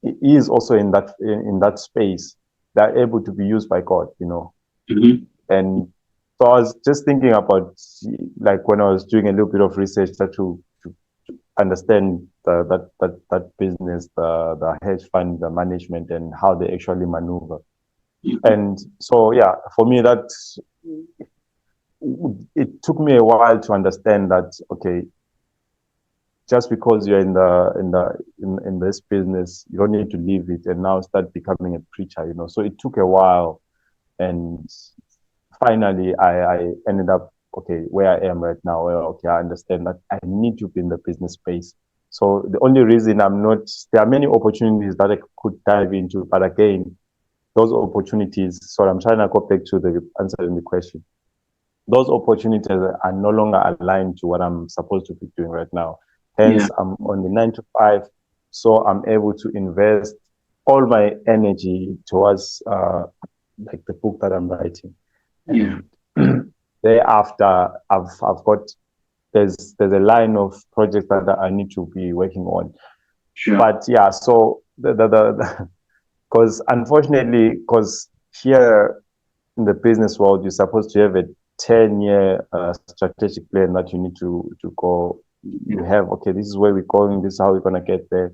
Speaker 2: is also in that space, they're able to be used by God.
Speaker 1: Mm-hmm.
Speaker 2: And so I was just thinking about, like, when I was doing a little bit of research to understand that business, the hedge fund, the management, and how they actually maneuver. And so, yeah, for me, that it took me a while to understand that, okay, just because you're in this business, you don't need to leave it and now start becoming a preacher. So it took a while, and finally I ended up, okay, where I am right now, where, okay, I understand that I need to be in the business space. So the only reason I'm not, there are many opportunities that I could dive into, but again, those opportunities, so I'm trying to go back to the answering the question. Those opportunities are no longer aligned to what I'm supposed to be doing right now.
Speaker 1: Yeah.
Speaker 2: Hence, I'm on the 9 to 5, so I'm able to invest all my energy towards like the book that I'm writing.
Speaker 1: Yeah.
Speaker 2: And thereafter, I've got, there's a line of projects that I need to be working on.
Speaker 1: Sure.
Speaker 2: But yeah, so the because unfortunately, because here in the business world, you're supposed to have a 10-year strategic plan that you need to go. You
Speaker 1: Yeah.
Speaker 2: have, okay, this is where we're going, this is how we're gonna get there.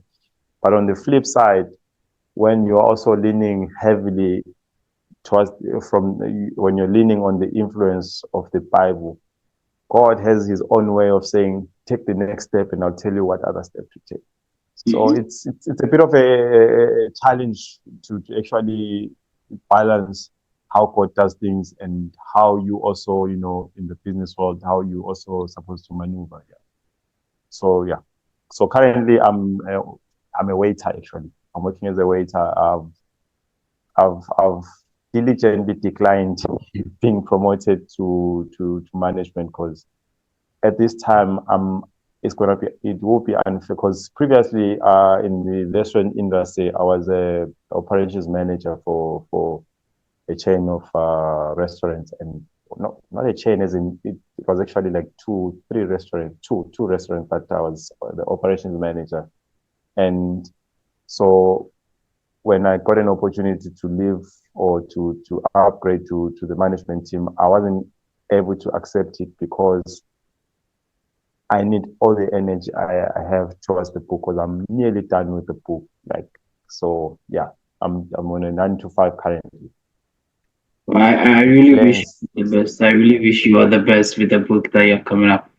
Speaker 2: But on the flip side, when you're also leaning heavily towards from when you're leaning on the influence of the Bible, God has his own way of saying, take the next step and I'll tell you what other step to take. So
Speaker 1: Mhm.
Speaker 2: it's a bit of a challenge to actually balance how God does things and how you also, in the business world, how you also supposed to maneuver. Yeah. So yeah. So currently I'm a waiter actually. I'm working as a waiter. I've diligently declined being promoted to management because at this time it will be unfair because previously in the restaurant industry I was a operations manager for a chain of restaurants, and not a chain as in it was actually like two restaurants that I was the operations manager. And so when I got an opportunity to leave or to upgrade to the management team, I wasn't able to accept it because I need all the energy I have towards the book because I'm nearly done with the book. Like, so yeah, I'm on a 9 to 5 currently.
Speaker 1: I really wish
Speaker 2: Plans.
Speaker 1: you the best. I really wish you all the best with the book that you're coming up.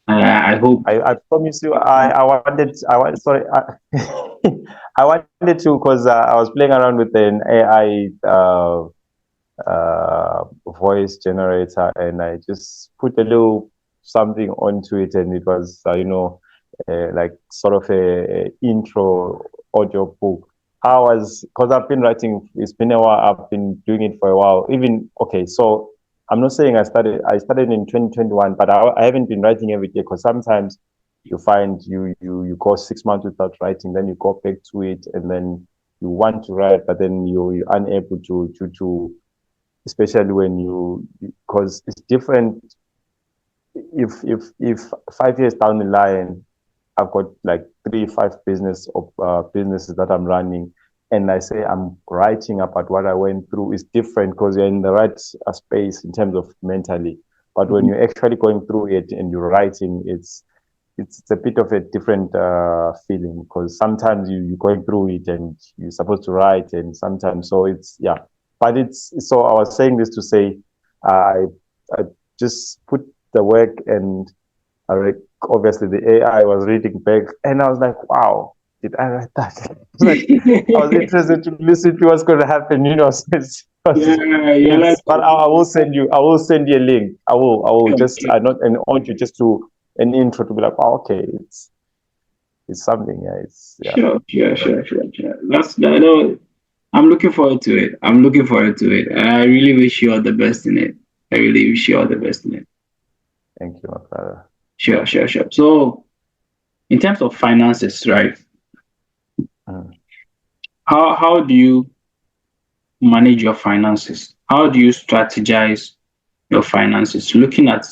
Speaker 1: I hope.
Speaker 2: I promise you, sorry, I wanted to because I was playing around with an AI voice generator, and I just put a little something onto it, and it was like sort of a intro audio book. I was because I've been writing. It's been a while. I've been doing it for a while. Even okay, so I'm not saying I started in 2021, but I haven't been writing every day because sometimes you find you go 6 months without writing, then you go back to it, and then you want to write, but then you're unable to especially when you because it's different if 5 years down the line I've got like 5 businesses that I'm running, and I say I'm writing about what I went through. Is different because you're in the right space in terms of mentally, but when
Speaker 1: Mhm.
Speaker 2: you're actually going through it and you're writing, it's a bit of a different feeling because sometimes you're going through it and you're supposed to write, and sometimes so it's yeah. But it's so I was saying this to say I I just put the work, and I obviously the AI was reading back, and I was like, wow, did I write that? Like I was interested to listen to what's going to happen, so
Speaker 1: Yeah, you're like,
Speaker 2: it's but I will send you a link. I will
Speaker 1: sure,
Speaker 2: just I not and I want you just to an intro to be like, oh, okay, it's something, yeah, it's yeah.
Speaker 1: sure. No, I'm looking forward to it. I'm looking forward to it. And I really wish you all the best in it. I really wish you all the best in it.
Speaker 2: Thank you, my brother.
Speaker 1: Sure. So, in terms of finances, right?
Speaker 2: Mm,
Speaker 1: How do you manage your finances? How do you strategize your finances? Looking at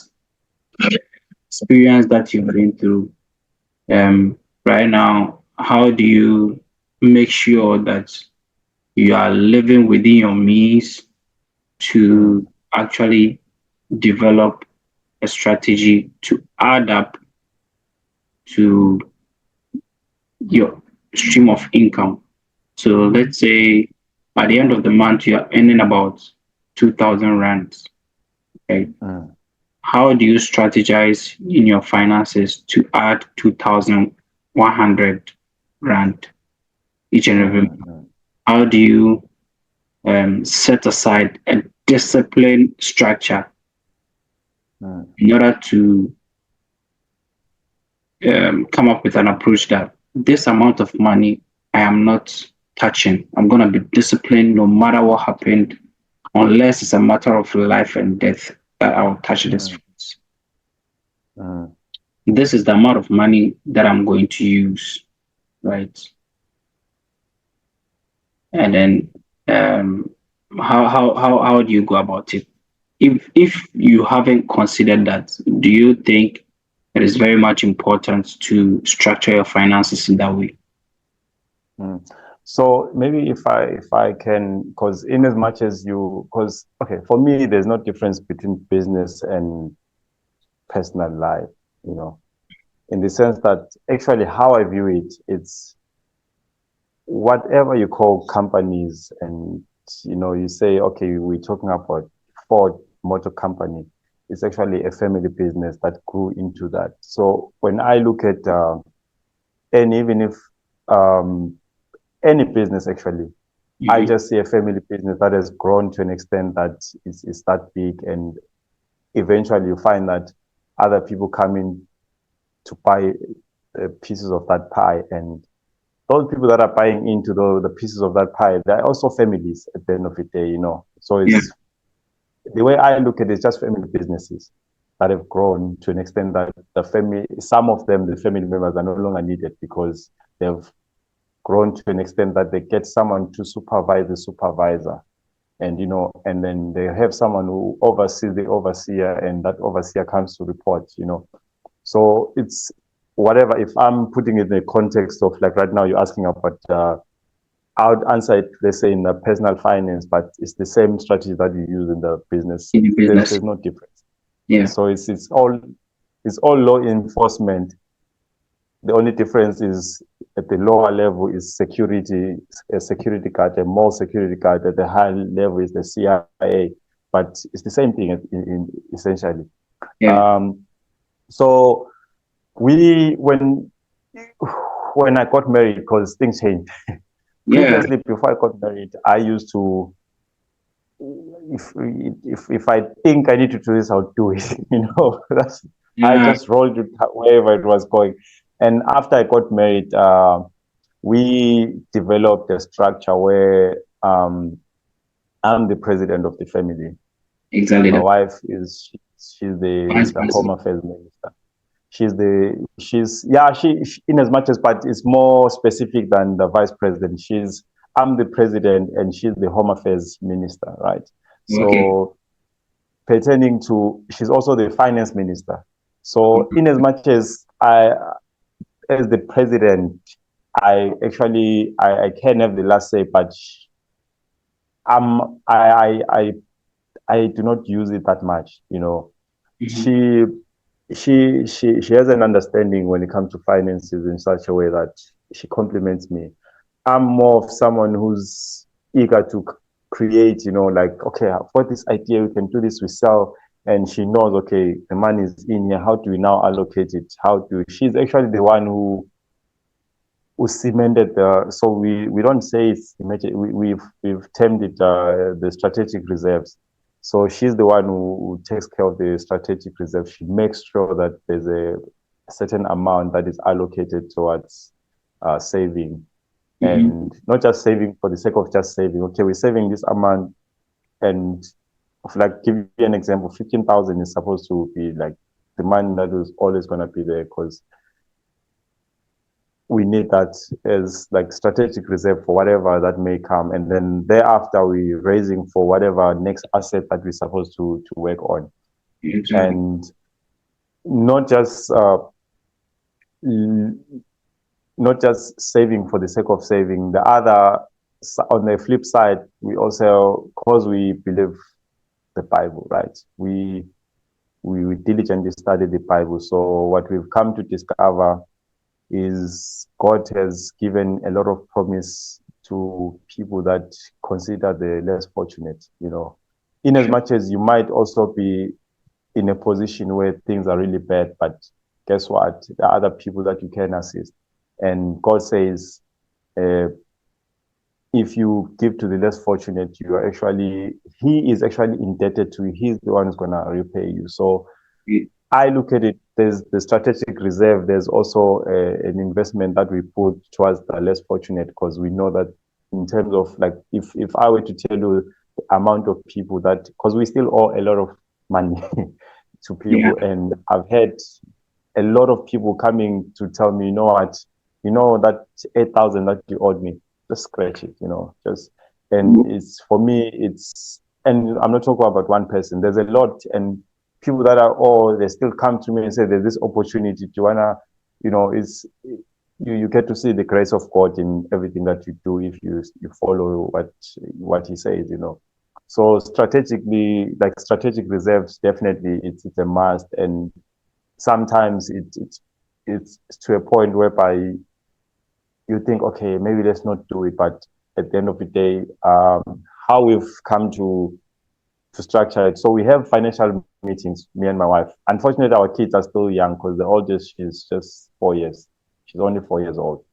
Speaker 1: experience that you've been through right now, how do you make sure that you are living within your means
Speaker 2: mm,
Speaker 1: to actually develop a strategy to add up to your stream of income? So let's say by the end of the month, you are earning about 2,000 rands. Okay.
Speaker 2: mm,
Speaker 1: How do you strategize in your finances to add 2,100 rand each and every month?
Speaker 2: mm,
Speaker 1: How do you set aside a discipline structure
Speaker 2: mm,
Speaker 1: in order to come up with an approach that this amount of money I am not touching. I'm going to be disciplined no matter what happened, unless it's a matter of life and death that I'll touch this
Speaker 2: mm,
Speaker 1: funds.
Speaker 2: mm,
Speaker 1: This is the amount of money that I'm going to use, right? And then how do you go about it? If you haven't considered that, do you think it is very much important to structure your finances in that way?
Speaker 2: mm. So maybe if I can, because in as much as you, because okay, for me, there's no difference between business and personal life, in the sense that actually how I view it, it's whatever you call companies, and you say, okay, we're talking about Ford Motor Company. It's actually a family business that grew into that. So when I look at and even if um, any business actually, I
Speaker 1: Mm-hmm.
Speaker 2: just see a family business that has grown to an extent that is that big, and eventually you find that other people come in to buy pieces of that pie, and those people that are buying into the pieces of that pie, they're also families at the end of the day. So
Speaker 1: Yeah.
Speaker 2: it's the way I look at it, it's just family businesses that have grown to an extent that some of them, the family members are no longer needed because they've grown to an extent that they get someone to supervise the supervisor. And then they have someone who oversees the overseer, and that overseer comes to report. So it's whatever. If I'm putting it in the context of, like, right now, you're asking about, I would answer it, let's say, in the personal finance, but it's the same strategy that you use in the business
Speaker 1: In the
Speaker 2: sense. There's
Speaker 1: business.
Speaker 2: there's no difference.
Speaker 1: Yeah.
Speaker 2: So it's all law enforcement. The only difference is at the lower level is security, a security guard, a more security guard. At the higher level is the CIA, but it's the same thing essentially.
Speaker 1: Yeah.
Speaker 2: Um, so we when I got married, because things changed.
Speaker 1: Yeah.
Speaker 2: Previously, before I got married, I used to, if I think I need to do this, I'll do it. That's I
Speaker 1: Yeah.
Speaker 2: just rolled it wherever it was going. And after I got married, we developed a structure where I'm the president of the family, and
Speaker 1: Exactly.
Speaker 2: my
Speaker 1: The
Speaker 2: wife she's
Speaker 1: vice
Speaker 2: the home
Speaker 1: president.
Speaker 2: affairs minister. She's yeah, she in as much as, but it's more specific than the vice president. I'm the president and she's the home affairs minister, right?
Speaker 1: Okay.
Speaker 2: So pertaining to, she's also the finance minister. So
Speaker 1: Mhm.
Speaker 2: in as much as as the president, I can have the last say, but um, I, I, I, I do not use it that much.
Speaker 1: Mhm.
Speaker 2: She, she has an understanding when it comes to finances in such a way that she compliments me. I'm more of someone who's eager to create, like, okay, I've got this idea, we can do this, we sell. And she knows, okay, the money is in here. How do we now allocate it? She's actually the one who cemented so we don't say it's immediate, we've termed it the strategic reserves. So she's the one who takes care of the strategic reserve. She makes sure that there's a certain amount that is allocated towards saving,
Speaker 1: Mhm.
Speaker 2: and not just saving for the sake of just saving. Okay, we're saving this amount, and like, give you an example, 15,000 is supposed to be like the money that is always going to be there, because we need that as like strategic reserve for whatever that may come, and then thereafter we're raising for whatever next asset that we're supposed to work on.
Speaker 1: Exactly.
Speaker 2: And not just not just saving for the sake of saving. The other, on the flip side, we also, because we believe the Bible, right? We diligently study the Bible. So what we've come to discover is God has given a lot of promise to people that consider the less fortunate. In as
Speaker 1: Sure.
Speaker 2: much as you might also be in a position where things are really bad, but guess what? There are other people that you can assist. And God says, uh, if you give to the less fortunate, He is actually indebted to you. He's the one who's going to repay you. So
Speaker 1: Y-
Speaker 2: I look at it, there's the strategic reserve. There's also an investment that we put towards the less fortunate, because we know that, in terms of, like, if I were to tell you the amount of people that, because we still owe a lot of money to
Speaker 1: Yeah.
Speaker 2: people, and I've had a lot of people coming to tell me, you know what, that 8,000 that you owed me, just scratch it, just, and it's, for me, and I'm not talking about one person. There's a lot, and people that are all, they still come to me and say, there's this opportunity. Do you wanna, it's, you get to see the grace of God in everything that you do if you follow what He says. So strategically, like, strategic reserves, definitely it's a must, and sometimes it's to a point whereby you think, okay, maybe let's not do it. But at the end of the day, how we've come to structure it. So we have financial meetings, me and my wife. Unfortunately, our kids are still young because the oldest, she's just 4 years. She's only 4 years old.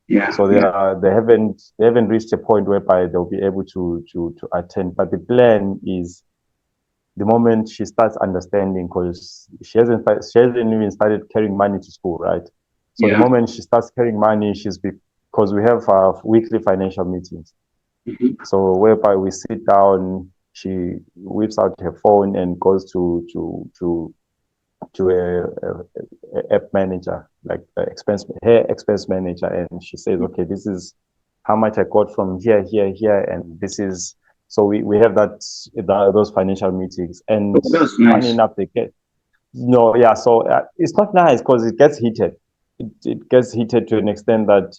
Speaker 1: Yeah,
Speaker 2: So
Speaker 1: yeah,
Speaker 2: they haven't reached a point whereby they'll be able to attend. But the plan is the moment she starts understanding, because she hasn't even started carrying money to school, right? So the
Speaker 1: yeah.
Speaker 2: moment she starts carrying money, because we have weekly financial meetings.
Speaker 1: Mhm.
Speaker 2: So whereby we sit down, she whips out her phone and goes to a app manager, like her expense manager, and she says, okay, this is how much I got from here, here, here, and this is. So we have those financial meetings,
Speaker 1: Oh,
Speaker 2: and
Speaker 1: that's
Speaker 2: funny
Speaker 1: nice.
Speaker 2: enough, they get no, yeah. So it's not nice because it gets heated. It gets heated to an extent that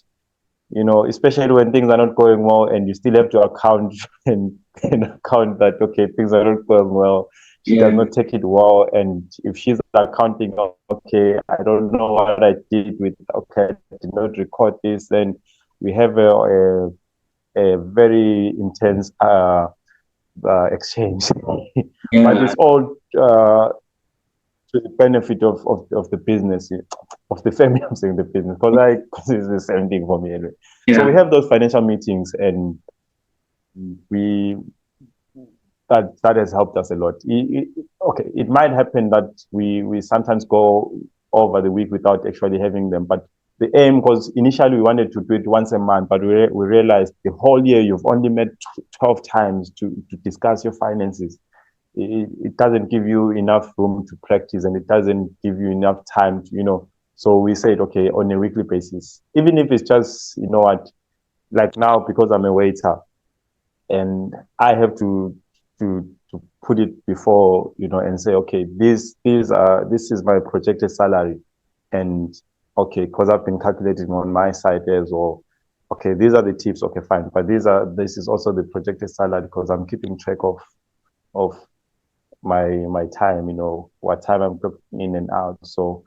Speaker 2: especially when things are not going well and you still have to account and account that, okay, things are not going well. She does
Speaker 1: Yeah,
Speaker 2: not take it well. And if she's accounting, okay, I don't know what I did with, okay, I did not record this, then we have a very intense exchange. But
Speaker 1: yeah,
Speaker 2: it's all to the benefit of the business, of the family. I'm saying the business because it's the same thing for me anyway. So we
Speaker 1: yeah.
Speaker 2: have those financial meetings, and we that has helped us a lot. Okay, it might happen that we sometimes go over the week without actually having them, but the aim, because initially we wanted to do it once a month, but we realized the whole year you've only met 12 times to discuss your finances. It doesn't give you enough room to practice, and it doesn't give you enough time so we said, okay, on a weekly basis, even if it's just, what, like now, because I'm a waiter and I have to put it before, and say, okay, this is my projected salary, and okay, because I've been calculating on my side as well. Okay, these are the tips. Okay, fine, but this is also the projected salary, because I'm keeping track of my time, what time I'm clocking in and out. So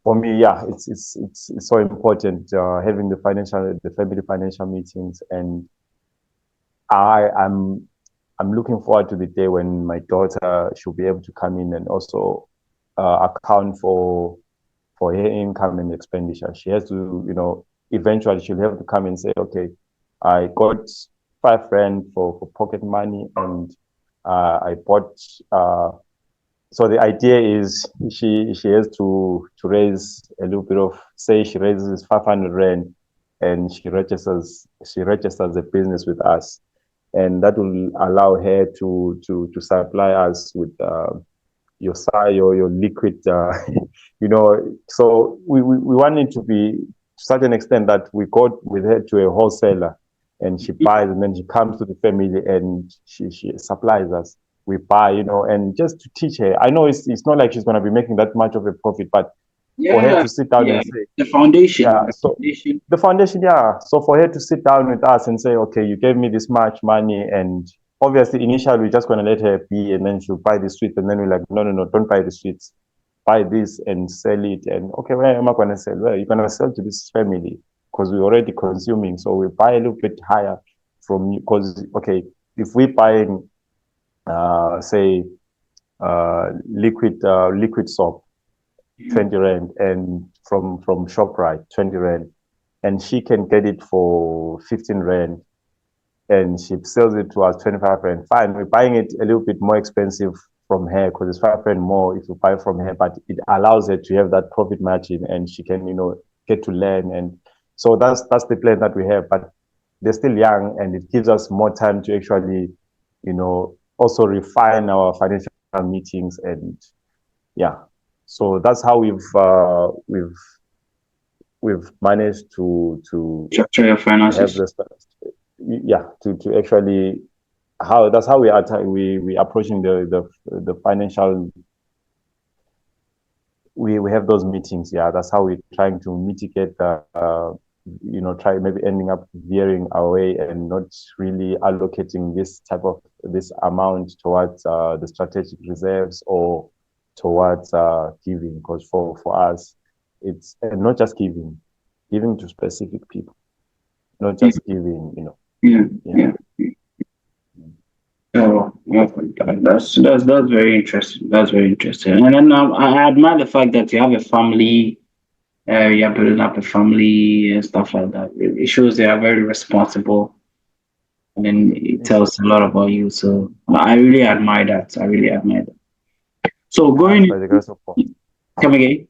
Speaker 2: for me, yeah, it's so important, having the family financial meetings. And I'm looking forward to the day when my daughter she'll be able to come in and also account for her income and expenditure. She has to, eventually she'll have to come and say, okay, I got 5 rand for pocket money, and I bought. So the idea is she has to raise a little bit of, say she raises 500 rand, and she registers a business with us, and that will allow her to supply us with your liquid, so we want it to be to such an extent that we go with her to a wholesaler, and she buys, and then she comes to the family and she supplies us. We buy, and just to teach her. I know it's not like she's going to be making that much of a profit, but for her
Speaker 1: Yeah,
Speaker 2: to sit down
Speaker 1: yeah.
Speaker 2: and say,
Speaker 1: The foundation,
Speaker 2: yeah,
Speaker 1: the
Speaker 2: so
Speaker 1: foundation.
Speaker 2: the foundation, yeah. So for her to sit down with us and say, okay, you gave me this much money, and obviously initially we're just gonna let her be, and then she'll buy the sweets, and then we're like, no, no, no, don't buy the sweets, buy this and sell it. And okay, where am I gonna sell? Well, you're gonna sell to this family because we're already consuming, so we buy a little bit higher from you. Because okay, if we buy, say, liquid soap,
Speaker 1: Mhm.
Speaker 2: 20 rand, and from ShopRite, 20 rand, and she can get it for 15 rand, and she sells it to us 25 rand. Fine, we're buying it a little bit more expensive from her because it's 5 rand more if you buy from her, but it allows her to have that profit margin, and she can, get to learn. And so that's the plan that we have. But they're still young, and it gives us more time to actually, also refine our financial meetings. And yeah, so that's how we've managed
Speaker 1: Structure your
Speaker 2: to have
Speaker 1: finances.
Speaker 2: this, yeah, to actually, how that's how we approaching the financial. We have those meetings. Yeah, that's how we're trying to mitigate try maybe ending up veering away and not really allocating this amount towards the strategic reserves, or towards giving. Because for us, it's not just giving to specific people. not just giving,
Speaker 1: Yeah,
Speaker 2: Yeah.
Speaker 1: yeah. Oh, yeah, that's very interesting. That's very interesting. And then I admire the fact that you have a family. You're building up a family and stuff like that. It shows they are very responsible, and then it
Speaker 2: It's,
Speaker 1: tells a lot about you. So I really admire that. I really admire that. So
Speaker 2: it's by the grace of God.
Speaker 1: come again.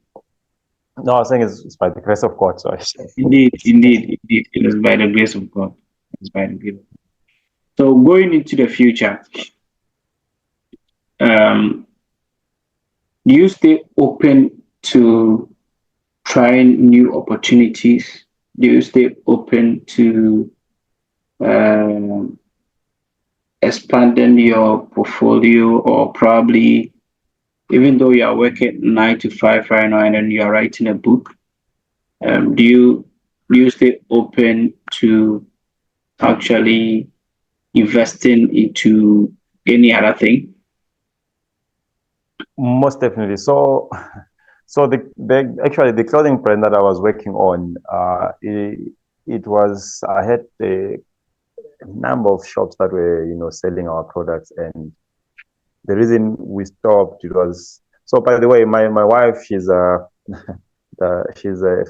Speaker 2: No, I was saying it's by the grace of God. Sorry.
Speaker 1: Indeed, indeed, indeed. It is by the grace of God. It's by the grace. So going into the future, um, do you stay open to trying new opportunities? Do you stay open to um, expanding your portfolio, or probably even though you are working 9 to 5 right now and then you are writing a book, do you stay open to actually investing into any other thing?
Speaker 2: Most definitely. So the actually the clothing brand that I was working on, it was I had a number of shops that were selling our products, and the reason we stopped, it was so. By the way, my wife, she's a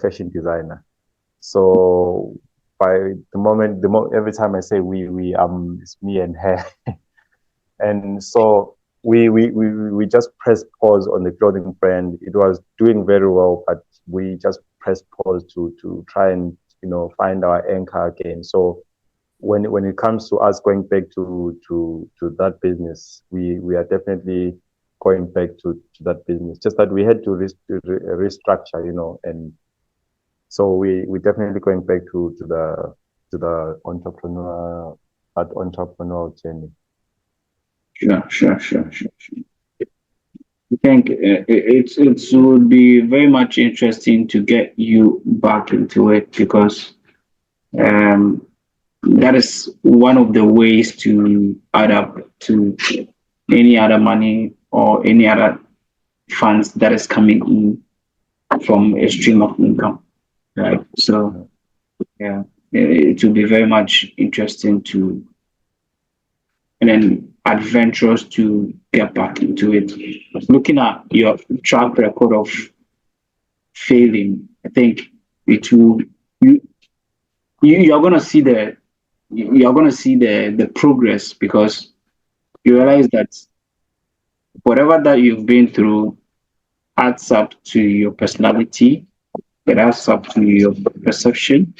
Speaker 2: fashion designer. So by every time I say we it's me and her, and so we just pressed pause on the clothing brand. It was doing very well, but we just pressed pause to try and find our anchor again. So when it comes to us going back to that business, we are definitely going back to that business. Just that we had to restructure, and so we definitely going back to the entrepreneurial journey.
Speaker 1: Sure, sure, sure, sure, sure. I think it would be very much interesting to get you back into it because um, that is one of the ways to add up to any other money or any other funds that is coming in from a stream of income, right? So yeah, it will be very much interesting to and then adventurous to get back into it. Looking at your track record of failing, I think it will you you're gonna see you're gonna see the progress because you realize that whatever that you've been through adds up to your personality, it adds up to your perception,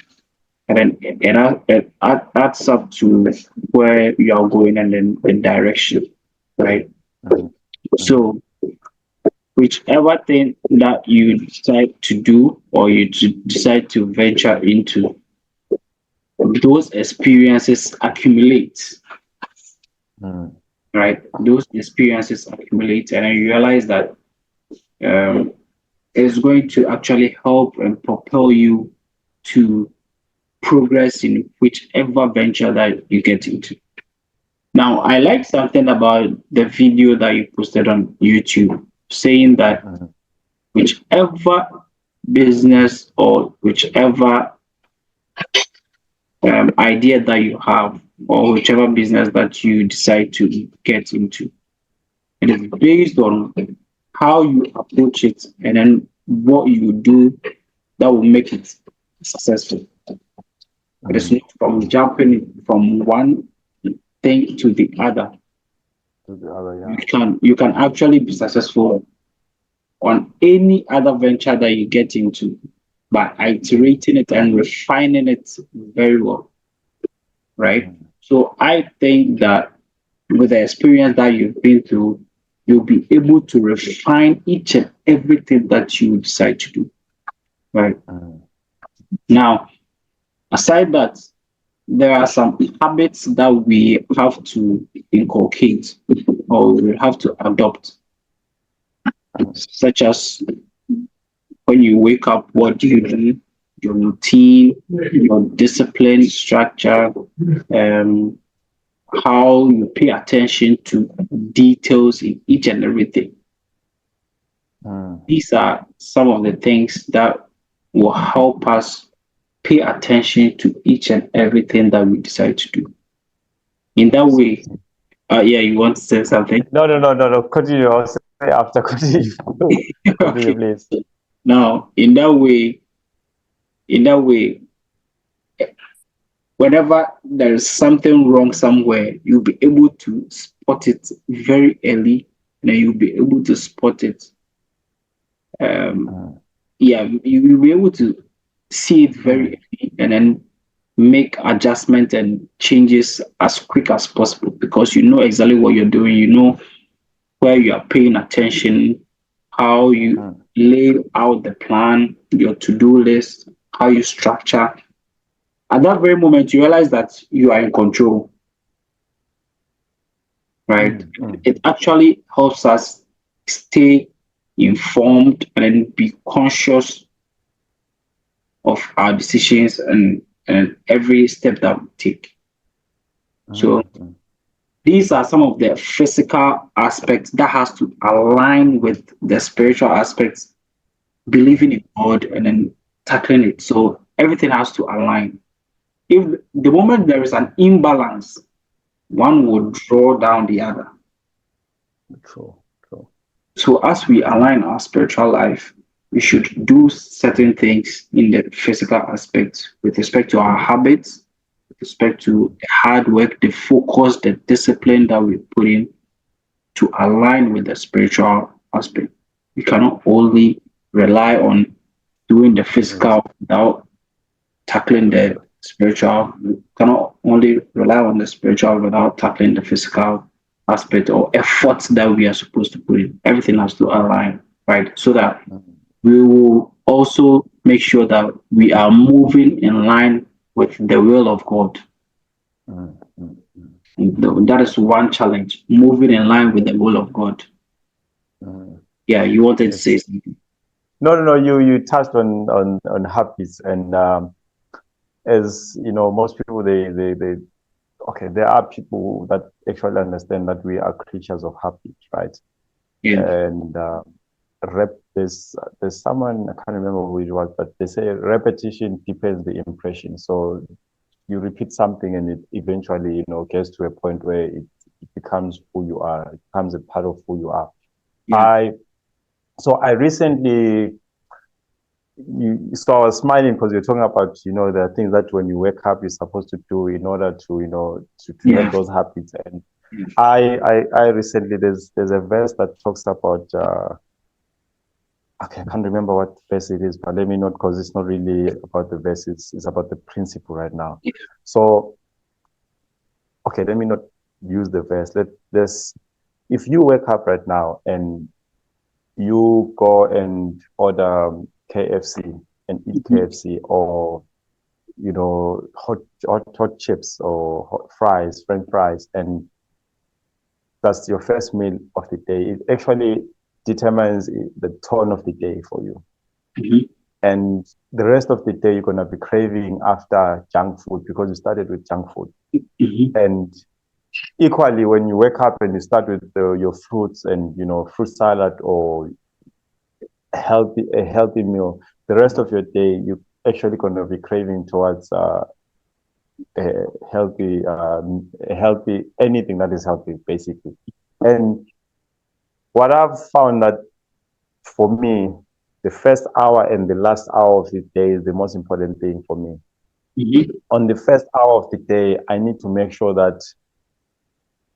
Speaker 1: and then it adds up to where you are going and then the direction, right?
Speaker 2: Mhm. Mhm.
Speaker 1: So whichever thing that you decide to do or decide to venture into, those experiences accumulate,
Speaker 2: Mhm.
Speaker 1: right? Those experiences accumulate, and you realize that um, it's going to actually help and propel you to progress in whichever venture that you get into. Now, I like something about the video that you posted on YouTube saying that
Speaker 2: Mhm.
Speaker 1: whichever business or whichever idea that you have or whichever business that you decide to get into, it is based on how you approach it and then what you do that will make it successful. It is
Speaker 2: Mhm.
Speaker 1: not from jumping from one thing to the other.
Speaker 2: To the other,
Speaker 1: You
Speaker 2: yeah.
Speaker 1: can actually be successful on any other venture that you get into by
Speaker 2: Mhm.
Speaker 1: iterating it and refining it very well, right?
Speaker 2: Mhm.
Speaker 1: So I think that with the experience that you've been through, you'll be able to refine each and everything that you decide to do, right?
Speaker 2: Mhm.
Speaker 1: Now, aside that, there are some habits that we have to inculcate or we have to adopt,
Speaker 2: Mhm.
Speaker 1: such as when you wake up, what do you do? Your routine, your discipline, structure, um, how you pay attention to details in each and everything.
Speaker 2: Mhm.
Speaker 1: These are some of the things that will help us pay attention to each and everything that we decide to do. In that way, yeah, you want to say something?
Speaker 2: No. Continue. I'll say after. Continue. Continue,
Speaker 1: Okay.
Speaker 2: please.
Speaker 1: Now, in that way, whenever there is something wrong somewhere, you'll be able to spot it very early, and then you'll be able to spot it. Um,
Speaker 2: Mm,
Speaker 1: yeah, you will be able to see it very
Speaker 2: mm,
Speaker 1: early, and then make adjustments and changes as quick as possible because you know exactly what you're doing. You know where you are paying attention, how you
Speaker 2: mm,
Speaker 1: lay out the plan, your to-do list, how you structure. At that very moment, you realize that you are in control, right?
Speaker 2: mm.
Speaker 1: It actually helps us stay informed and then be conscious of our decisions and every step that we take. So
Speaker 2: Mm.
Speaker 1: these are some of the physical aspects that has to align with the spiritual aspects, believing in God and then tackling it. So everything has to align. If the moment there is an imbalance, one will draw down the other.
Speaker 2: True. True.
Speaker 1: So as we align our spiritual life, we should do certain things in the physical aspect with respect to our habits, with respect to the hard work, the focus, the discipline that we put in to align with the spiritual aspect. We cannot only rely on doing the
Speaker 2: Yes.
Speaker 1: physical without tackling the spiritual. We cannot only rely on the spiritual without tackling the physical aspect or efforts that we are supposed to put in. Everything has to align, right? So that
Speaker 2: Mm,
Speaker 1: we will also make sure that we are moving in line with the will of God.
Speaker 2: mm, mm, mm,
Speaker 1: That is one challenge, moving in line with the will of God.
Speaker 2: mm.
Speaker 1: Yeah, you wanted to say
Speaker 2: Yes.
Speaker 1: something.
Speaker 2: No. You touched on habits, and as you know, most people they okay. There are people that actually understand that we are creatures of habit, right?
Speaker 1: Yeah.
Speaker 2: And rep there's someone, I can't remember who it was, but they say repetition deepens the impression. So you repeat something, and it eventually, gets to a point where it becomes who you are. It becomes a part of who you are.
Speaker 1: Yeah.
Speaker 2: I so I recently so I was smiling because you're talking about, there are things that when you wake up you're supposed to do in order to, to have
Speaker 1: Yeah.
Speaker 2: those habits. And
Speaker 1: Yeah.
Speaker 2: I recently, there's a verse that talks about okay, I can't remember what verse it is, but let me not, because it's not really about the verse, it's about the principle right now.
Speaker 1: Yeah.
Speaker 2: So okay, let me not use the verse. Let's If you wake up right now and you go and order KFC and eat
Speaker 1: Mhm.
Speaker 2: KFC, or hot chips or hot fries, French fries, and that's your first meal of the day. It actually determines the tone of the day for you.
Speaker 1: Mhm.
Speaker 2: And the rest of the day, you're going to be craving after junk food because you started with junk food.
Speaker 1: Mhm.
Speaker 2: And equally, when you wake up and you start with your fruits and, fruit salad or a healthy meal, the rest of your day, you actually going to be craving towards a healthy, anything that is healthy, basically. And what I've found that for me, the first hour and the last hour of the day is the most important thing for me.
Speaker 1: Mhm.
Speaker 2: On the first hour of the day, I need to make sure that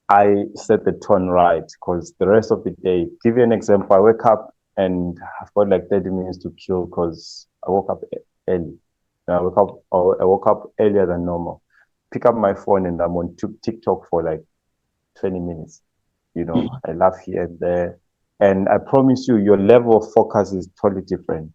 Speaker 2: I set the tone right, because the rest of the day, give you an example, I wake up and I've got like 30 minutes to kill because I woke up early. I woke up earlier than normal. Pick up my phone and I'm on TikTok for like 20 minutes.
Speaker 1: Mhm.
Speaker 2: I laugh here and there. And I promise you, your level of focus is totally different.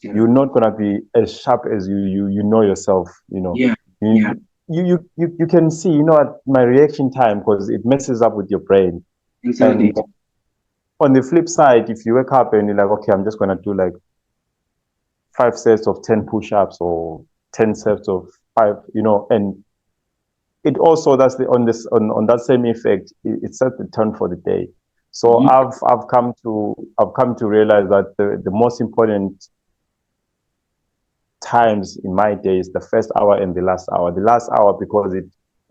Speaker 1: Yeah.
Speaker 2: You're not gonna be as sharp as you know yourself.
Speaker 1: Yeah. Yeah.
Speaker 2: You you can see, at my reaction time, because it messes up with your brain.
Speaker 1: Exactly.
Speaker 2: And on the flip side, if you wake up and you're like, okay, I'm just gonna do like 5 sets of 10 push-ups or 10 sets of five, and it also, that's the on this on that same effect, it sets the tone for the day. So
Speaker 1: Mhm.
Speaker 2: I've come to realize that the most important times in my days, the first hour and the last hour. The last hour because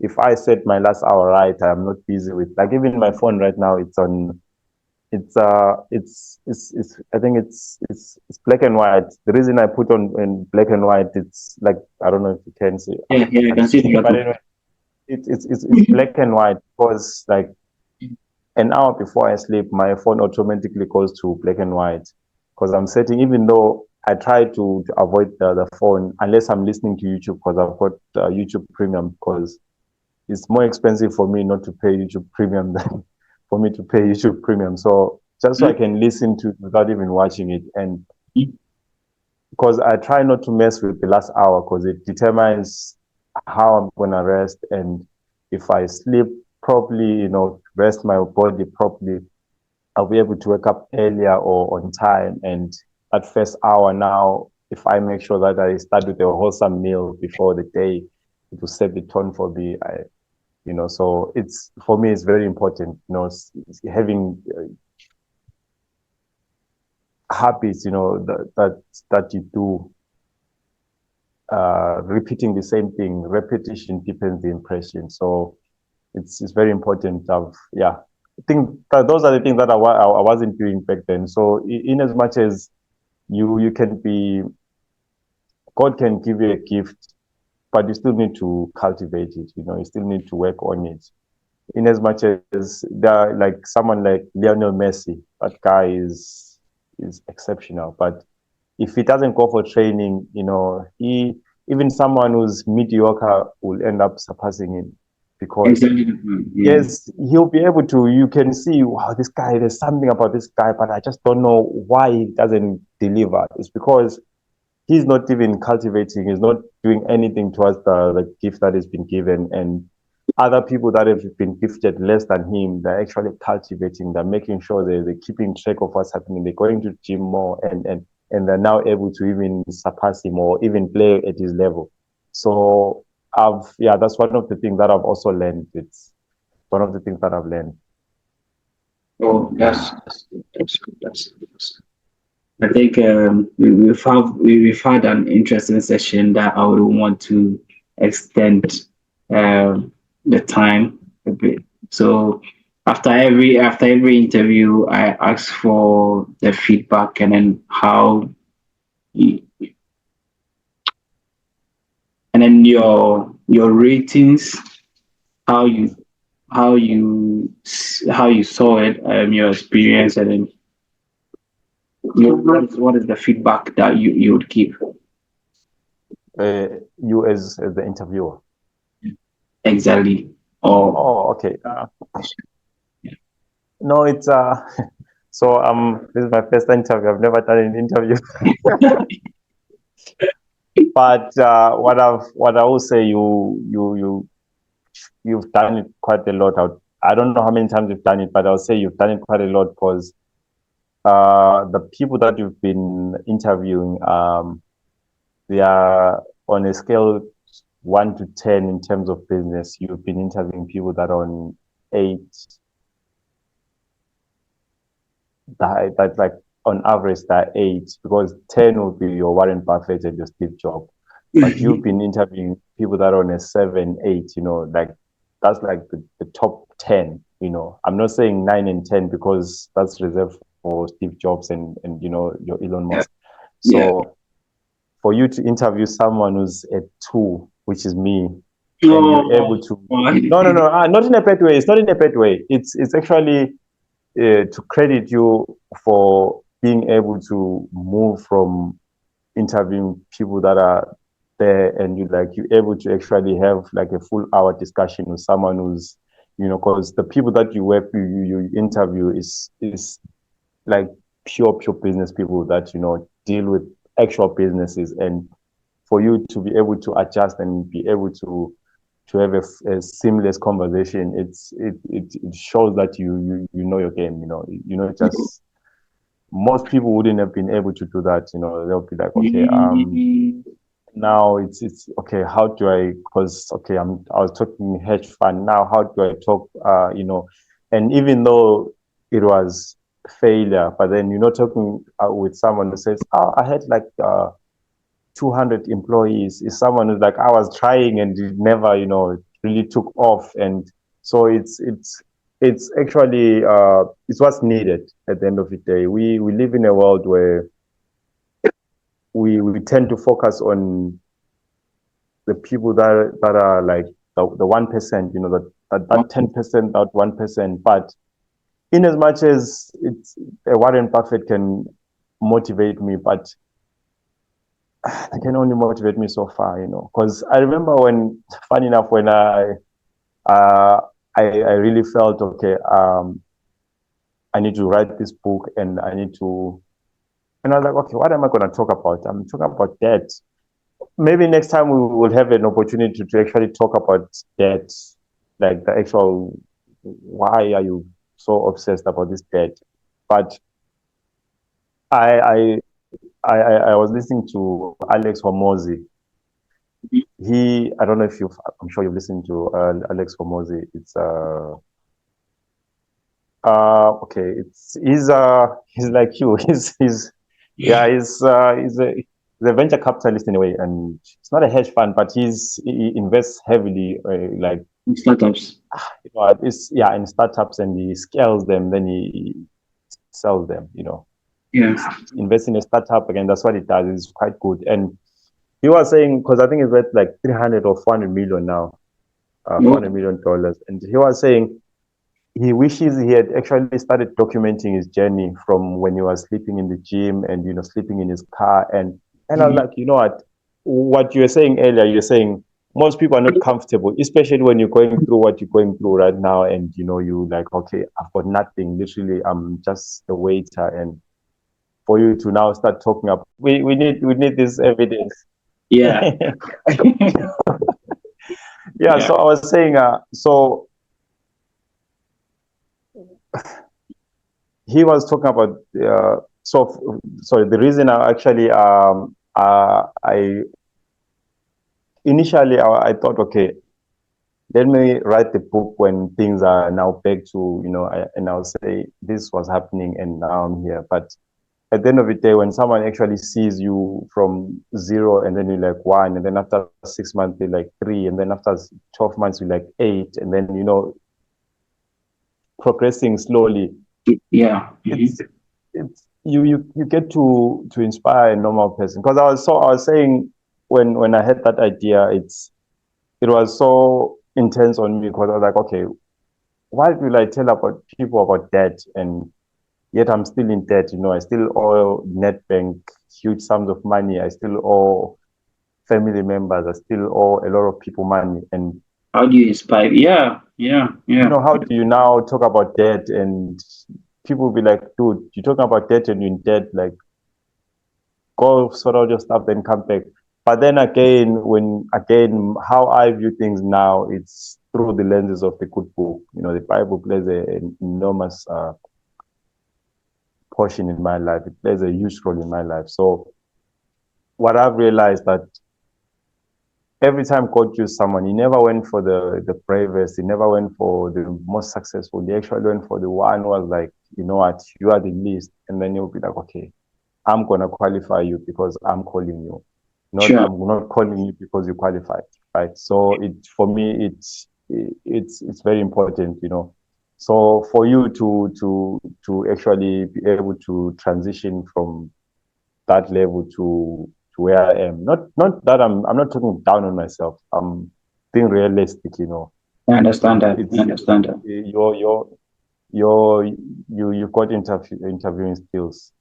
Speaker 2: if I set my last hour right, I'm not busy with, like, even my phone right now. It's on. It's I think it's black and white. The reason I put on in black and white, it's like, I don't know if you can see.
Speaker 1: Yeah, yeah, I
Speaker 2: Can't
Speaker 1: can see the
Speaker 2: see, but
Speaker 1: button.
Speaker 2: anyway, it's black and white because, like, an hour before I sleep, my phone automatically goes to black and white because I'm setting, even though I try to avoid the phone unless I'm listening to YouTube because I've got YouTube Premium, because it's more expensive for me not to pay YouTube Premium than for me to pay YouTube Premium. So just so I can listen to it without even watching it. And because I try not to mess with the last hour because it determines how I'm gonna rest. And if I sleep properly, rest my body properly, I'll be able to wake up earlier or on time. And that first hour now, if I make sure that I start with a wholesome meal before the day, it will set the tone for me. So it's, for me, it's very important, having habits, that you do, repeating the same thing. Repetition deepens the impression. So it's very important. Yeah, I think that those are the things that I wasn't doing back then. So in as much as you can be, God can give you a gift, but you still need to cultivate it. You still need to work on it. In as much as there, like someone like Lionel Messi, that guy is exceptional. But if he doesn't go for training, he, even someone who's mediocre will end up surpassing him because,
Speaker 1: Exactly. Yeah.
Speaker 2: yes, he'll be able to. You can see, wow, this guy, there's something about this guy, but I just don't know why he doesn't deliver. It's because he's not even cultivating, he's not doing anything towards the gift that has been given. And other people that have been gifted less than him, they're actually cultivating, they're making sure they're keeping track of what's happening, they're going to gym more, and they're now able to even surpass him or even play at his level. So yeah, that's one of the things that I've also learned. It's one of the things that I've learned.
Speaker 1: Oh, that's good. That's good. I think we've had an interesting session that I would want to extend the time a bit. So after every interview, I ask for the feedback and then you, and then your ratings, how you how you saw it, your experience, and then what is the feedback that you would give.
Speaker 2: You as the interviewer.
Speaker 1: Exactly. Or
Speaker 2: Oh, okay. No, it's so this is my first interview. I've never done an interview. But what I will say, you've done it quite a lot. I don't know how many times you've done it, but I'll say you've done it quite a lot because the people that you've been interviewing, they are on a scale 1 to 10 in terms of business. You've been interviewing people that are on 8, that like on average that 8, because 10 would be your Warren Buffett and your Steve Jobs. But you've been interviewing people that are on a 7, 8, like that's like the top 10. I'm not saying 9 and 10 because that's reserved for Steve Jobs and your Elon
Speaker 1: yeah,
Speaker 2: Musk.
Speaker 1: yeah.
Speaker 2: So for you to interview someone who's at 2, which is me, and you're able
Speaker 1: Oh,
Speaker 2: to, no, not in a bad way. It's not in a bad way. It's actually to credit you for being able to move from interviewing people that are there, and you're able to actually have like a full hour discussion with someone who's, because the people that you interview is like pure business people that deal with actual businesses. And for you to be able to adjust and be able to have a seamless conversation, it shows that you know your game. Just most people wouldn't have been able to do that. They'll be like, okay, now it's okay. How do I? Because okay, I was talking hedge fund. Now, how do I talk? And even though it was failure, but then talking with someone who says, "Oh, I had like 200 employees is someone who's like, I was trying and it never, really took off. And so it's actually it's what's needed at the end of the day. We live in a world where we tend to focus on the people that are like the 1%, that 10%, that 1%. But in as much as it's Warren Buffett can motivate me, but it can only motivate me so far, Because I remember funny enough, when uh, I really felt okay. I need to write this book, and and I was like, okay, what am I going to talk about? I'm talking about debt. Maybe next time we will have an opportunity to actually talk about debt, like the actual why are you so obsessed about this debt? But I was listening to Alex Hormozy. I don't know if I'm sure you've listened to Alex Hormozy. It's okay. He's like you. He's a venture capitalist in a way, and it's not a hedge fund, but he invests heavily, like
Speaker 1: Startups.
Speaker 2: it's in startups, and he scales them, then he sells them.
Speaker 1: Yeah.
Speaker 2: Invest in a startup again. That's what it does. It's quite good. And he was saying, because I think it's worth like 300 or 400 million now, $400 million, and he was saying he wishes he had actually started documenting his journey from when he was sleeping in the gym and sleeping in his car. And I was like, what you were saying earlier, you're saying most people are not comfortable, especially when you're going through what you're going through right now, and you like, okay, I've got nothing, literally I'm just a waiter. And for you to now start talking about, we need this evidence.
Speaker 1: Yeah.
Speaker 2: Yeah,
Speaker 1: Yeah.
Speaker 2: so I was saying, so he was talking about sorry, the reason I actually I initially I thought, okay, let me write the book when things are now back to, and I'll say this was happening and now I'm here. But at the end of the day, when someone actually sees you from zero, and then you're like one, and then after 6 months you're like three, and then after 12 months you're like eight, and then progressing slowly,
Speaker 1: Yeah.
Speaker 2: it's you get to inspire a normal person. Because I was saying, when I had that idea, it was so intense on me, because I was like, okay, why will I tell about people about debt, and yet I'm still in debt? I still owe Netbank huge sums of money. I still owe family members. I still owe a lot of people money. And
Speaker 1: How do you inspire? Yeah. Yeah. Yeah.
Speaker 2: how do you now talk about debt, and people will be like, dude, you're talking about debt and you're in debt, like, go sort out your stuff, then come back. But then again, how I view things now, it's through the lenses of the good book. The Bible plays an enormous portion in my life. It plays a huge role in my life. So what I've realized, that every time God used someone, he never went for the bravest, he never went for the most successful. He actually went for the one who was like, you know what, you are the least. And then he'll be like, okay, I'm gonna qualify you because I'm calling you.
Speaker 1: Sure.
Speaker 2: I'm not calling you because you qualified, right? So for me, it's very important, So for you to actually be able to transition from that level to where I am. Not that I'm not talking down on myself. I'm being realistic,
Speaker 1: I understand that. I
Speaker 2: It's
Speaker 1: understand that.
Speaker 2: you've got interviewing skills,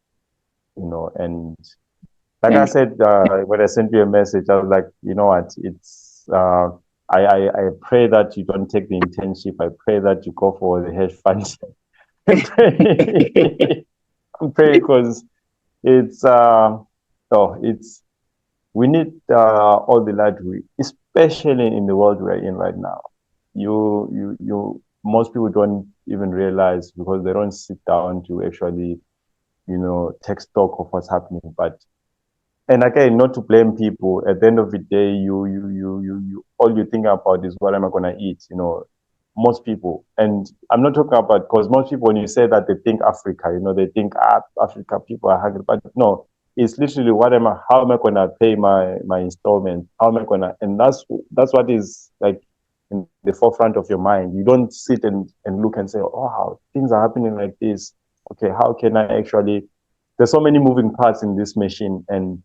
Speaker 2: and like I
Speaker 1: And
Speaker 2: said, when I sent you a message, I was like, you know what, it's I pray that you don't take the internship. I pray that you go for the hedge fund. I pray because it's we need all the light, especially in the world we're in right now. Most people don't even realize, because they don't sit down to actually, take stock of what's happening. But and again, not to blame people. At the end of the day, you all you think about is, what am I gonna eat? Most people, and I'm not talking about, because most people, when you say that, they think Africa. They think, Africa people are hungry, but no. it's literally how am I gonna pay my installment? How am I gonna, and that's what is like in the forefront of your mind. You don't sit and look and say, oh, how things are happening like this. Okay, how can I actually, there's so many moving parts in this machine, and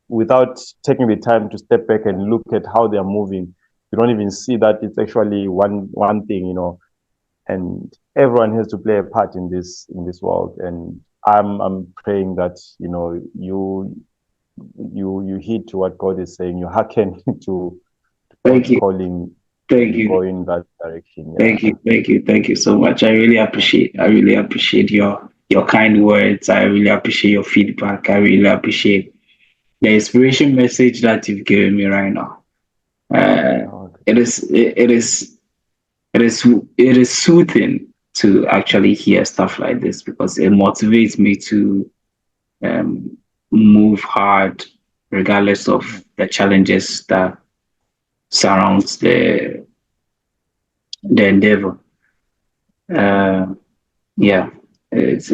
Speaker 2: without taking the time to step back and look at how they are moving, you don't even see that it's actually one thing, and everyone has to play a part in this world. And I'm praying that you heed to what God is saying, you hearken to
Speaker 1: Thank
Speaker 2: God's
Speaker 1: you.
Speaker 2: calling
Speaker 1: Thank
Speaker 2: and
Speaker 1: you.
Speaker 2: go in that direction. Yeah.
Speaker 1: Thank you. Thank you. Thank you so much. I really appreciate your kind words. I really appreciate your feedback. I really appreciate the inspiration message that you've given me right now. Uh,
Speaker 2: Okay.
Speaker 1: it is it is soothing to actually hear stuff like this because it motivates me to um, move hard regardless of the challenges that surrounds the endeavor. Uh, yeah, it's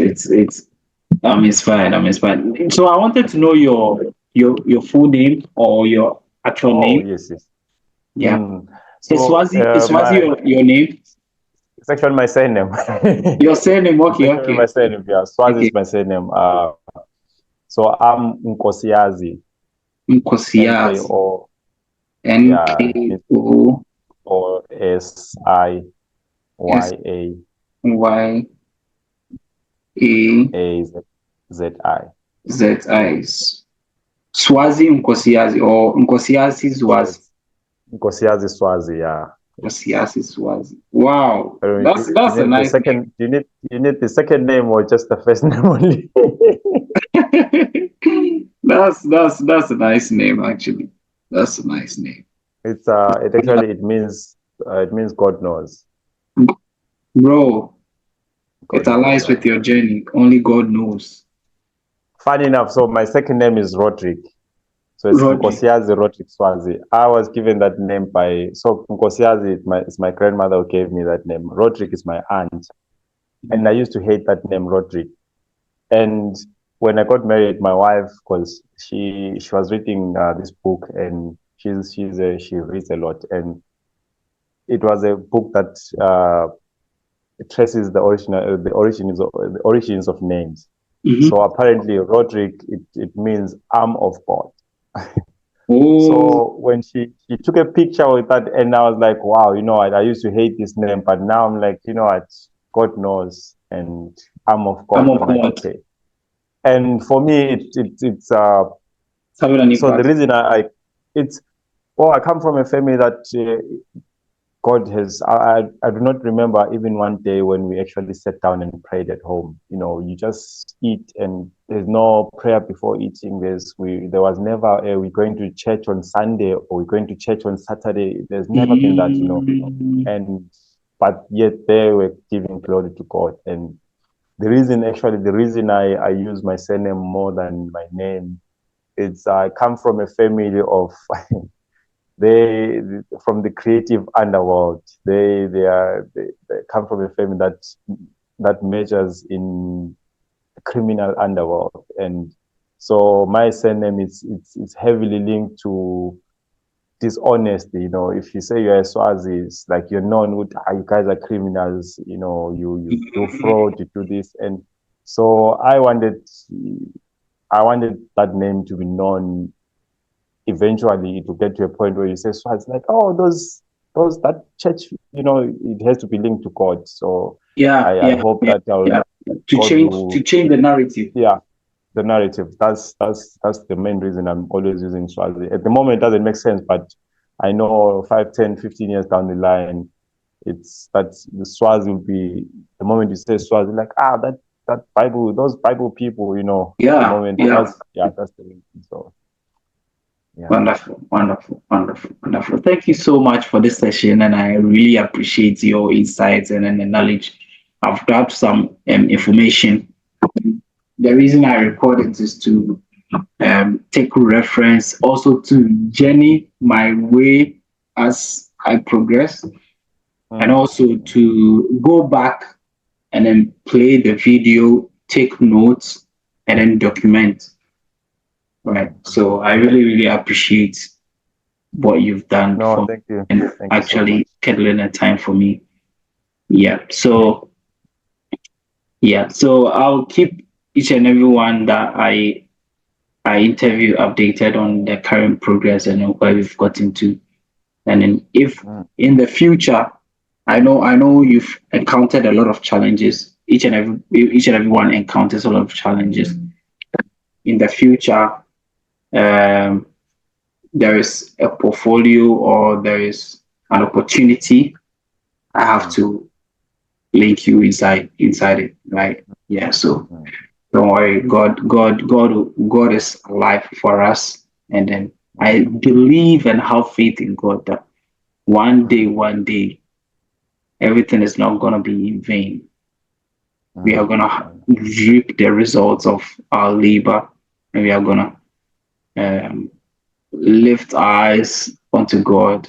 Speaker 1: I'm inspired. I'm inspired. So I wanted to know your full name or your actual
Speaker 2: Oh,
Speaker 1: name.
Speaker 2: yes, yes.
Speaker 1: Yeah,
Speaker 2: So
Speaker 1: Is Swazi your name?
Speaker 2: it's actually my surname.
Speaker 1: Your surname?
Speaker 2: It's
Speaker 1: Okay,
Speaker 2: actually my
Speaker 1: okay,
Speaker 2: surname. Yeah, Swazi
Speaker 1: okay.
Speaker 2: is my surname. So I'm Nkosiazi,
Speaker 1: Nkosiyazi.
Speaker 2: Nko.
Speaker 1: N
Speaker 2: Yeah,
Speaker 1: K O
Speaker 2: or Siya
Speaker 1: S Y A
Speaker 2: AZZI.
Speaker 1: Z I. Swazi Nkosiyazi or Nkosiyazi Swazi.
Speaker 2: Yes, Nkosiazi Swazi. Yeah.
Speaker 1: Nkosiyazi Swazi. Wow,
Speaker 2: You
Speaker 1: that's a
Speaker 2: need the
Speaker 1: nice name.
Speaker 2: second. You need the second name or just the first name only?
Speaker 1: That's a nice name actually. That's a nice name.
Speaker 2: It means God knows.
Speaker 1: Bro, it
Speaker 2: God knows.
Speaker 1: aligns with
Speaker 2: Yeah.
Speaker 1: your journey. Only God knows.
Speaker 2: Funny enough, so my second name is Roderick. So it's
Speaker 1: Rodri.
Speaker 2: Nkosiazi Roderick Swazi. I was given that name so Nkosiazi is my grandmother who gave me that name. Roderick is my aunt. And I used to hate that name, Roderick. And when I got married, my wife, because she was reading this book, and she reads a lot, and it was a book that traces the origins of names.
Speaker 1: Mm-hmm.
Speaker 2: So apparently, Roderick, it means arm of God.
Speaker 1: Oh,
Speaker 2: So when she took a picture with that, and I was like, wow, I used to hate this name, but now I'm like, what, God knows, and arm of
Speaker 1: I'm
Speaker 2: God.
Speaker 1: of
Speaker 2: I'm like,
Speaker 1: God.
Speaker 2: okay. And for me, it's
Speaker 1: It's having an
Speaker 2: so the
Speaker 1: impact.
Speaker 2: reason it's I come from a family that God has. I do not remember even one day when we actually sat down and prayed at home. You just eat, and there's no prayer before eating. There was never we're going to church on Sunday or we're going to church on Saturday. There's never been that.
Speaker 1: Mm,
Speaker 2: And but yet they were giving glory to God. And the reason I use my surname more than my name, it's I come from a family of they from the creative underworld. They come from a family that measures in the criminal underworld. And so my surname it's heavily linked to dishonesty. If you say you're a Swazi, it's like you're known with you guys are criminals. You do fraud, you do this. And so I wanted that name to be known. Eventually to get to a point where you say Swazi, like, oh, those that church, it has to be linked to God. So
Speaker 1: yeah,
Speaker 2: I
Speaker 1: yeah,
Speaker 2: hope
Speaker 1: yeah,
Speaker 2: that
Speaker 1: yeah.
Speaker 2: God
Speaker 1: To
Speaker 2: will,
Speaker 1: change the narrative.
Speaker 2: yeah, the narrative. That's the main reason I'm always using Swazi. At the moment, it doesn't make sense, but I know 5, 10, 15 years down the line, it's that the Swazi will be, the moment you say Swazi, like, that Bible, those Bible people, the
Speaker 1: Yeah,
Speaker 2: moment
Speaker 1: yeah.
Speaker 2: that's the link. So yeah.
Speaker 1: Wonderful, wonderful, wonderful, wonderful. Thank you so much for this session, and I really appreciate your insights and the knowledge. I've grabbed some information. The reason I recorded is to take reference, also to journey my way as I progress, and
Speaker 2: Mm.
Speaker 1: also to go back and then play the video, take notes, and then document. right? So I really, really appreciate what you've done
Speaker 2: No,
Speaker 1: for me
Speaker 2: thank you.
Speaker 1: and
Speaker 2: Thank you so much.
Speaker 1: actually scheduling a time for me. Yeah. So yeah. So I'll keep each and every one that I interview updated on the current progress and where we've gotten to. And then if
Speaker 2: Mm,
Speaker 1: in the future, I know you've encountered a lot of challenges. Each and everyone encounters a lot of challenges. In the future, um, there is a portfolio or there is an opportunity. I have
Speaker 2: mm,
Speaker 1: to link you inside it, right? Yeah. So
Speaker 2: mm,
Speaker 1: don't worry. God is alive for us, and then
Speaker 2: mm,
Speaker 1: I believe and have faith in God that one day, everything is not gonna be in vain. We are
Speaker 2: mm,
Speaker 1: gonna
Speaker 2: mm,
Speaker 1: reap the results of our labor, and we are gonna um, lift our eyes onto God,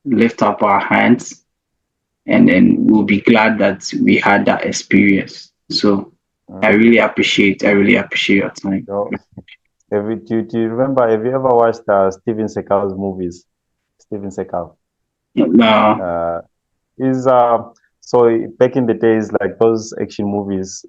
Speaker 1: lift up our hands, and then we'll be glad that we had that experience. So
Speaker 2: mm.
Speaker 1: I really appreciate your time.
Speaker 2: So, do you remember? Have you ever watched Steven Seagal's movies? Steven Seagal.
Speaker 1: No,
Speaker 2: Uh, is so back in the days, like those action movies,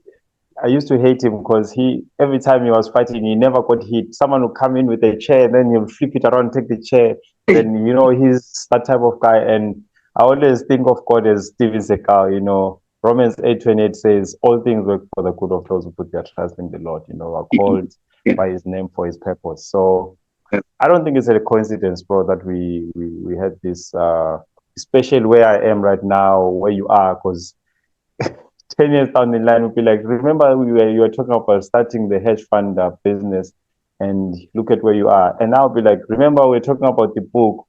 Speaker 2: I used to hate him because he every time he was fighting, he never got hit. Someone would come in with a chair, and then he'll flip it around, take the chair. Then he's that type of guy. And I always think of God as Steven Seagal. Romans 8:28 says, "All things work for the good of those who put their trust in the Lord. Are called
Speaker 1: yeah,
Speaker 2: by His name for His purpose." So I don't think it's a coincidence, bro, that we had this, especially where I am right now, where you are, because 10 years down the line, we'll be like, remember you were talking about starting the hedge fund business, and look at where you are. And I'll be like, remember we're talking about the book.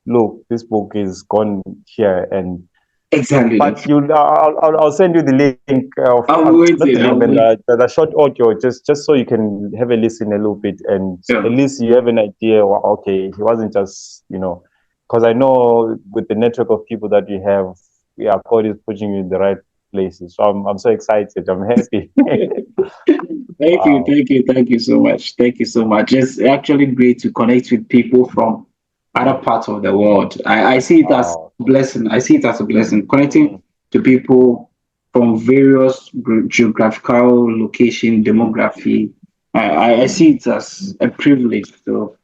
Speaker 2: Look, this book is gone here. And
Speaker 1: exactly.
Speaker 2: but I'll send you the link of
Speaker 1: I'm
Speaker 2: not the
Speaker 1: waiting.
Speaker 2: link,
Speaker 1: I'm
Speaker 2: but
Speaker 1: waiting.
Speaker 2: the short audio, just so you can have a listen a little bit, and
Speaker 1: Yeah,
Speaker 2: at least you have an idea. Well, okay, he wasn't just because I know with the network of people that you have, yeah, God is putting you in the right places. So I'm so excited. I'm happy. Wow.
Speaker 1: thank you so much. Thank you so much. It's actually great to connect with people from other parts of the world. I see it as
Speaker 2: Wow.
Speaker 1: a blessing. I see it as a blessing.
Speaker 2: Mm,
Speaker 1: Connecting to people from various geographical location,
Speaker 2: mm,
Speaker 1: demography. I see it as a privilege. So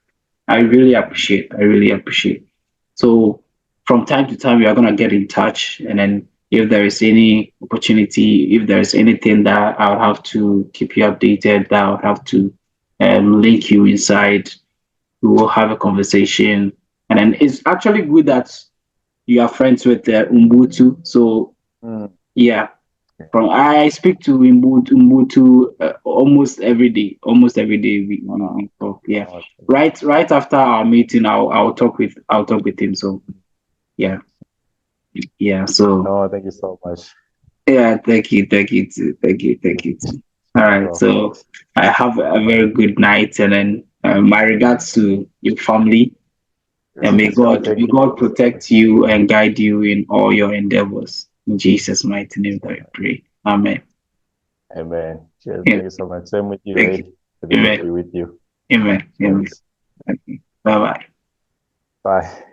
Speaker 1: I really
Speaker 2: mm,
Speaker 1: appreciate. I really appreciate. So from time to time, we are gonna get in touch, and then if there is any opportunity, if there is anything that I'll have to keep you updated, that I'll have to link you inside, we will have a conversation. And then it's actually good that you are friends with Ubuntu. So
Speaker 2: mm.
Speaker 1: yeah,
Speaker 2: Okay.
Speaker 1: from I speak to Ubuntu almost every day we
Speaker 2: Wow.
Speaker 1: talk. Yeah,
Speaker 2: Oh, thank you.
Speaker 1: right after our meeting, I'll talk with him. So yeah, yeah. So
Speaker 2: No, thank you so much.
Speaker 1: yeah, thank you too, thank you too. All right,
Speaker 2: Bro.
Speaker 1: so I have a very good night, and then my regards to your family, and
Speaker 2: Sure, thank
Speaker 1: may
Speaker 2: you.
Speaker 1: God
Speaker 2: Thank you so much.
Speaker 1: protect you and guide you in all your endeavors. In Jesus' mighty name, that
Speaker 2: So
Speaker 1: I
Speaker 2: much.
Speaker 1: pray. Amen.
Speaker 2: Amen. Cheers.
Speaker 1: Yeah,
Speaker 2: Thank you so much. Same with you,
Speaker 1: thank you.
Speaker 2: eh? The Lord be
Speaker 1: Amen.
Speaker 2: with you.
Speaker 1: Amen. Amen.
Speaker 2: Cheers.
Speaker 1: Okay. Bye bye.
Speaker 2: Bye.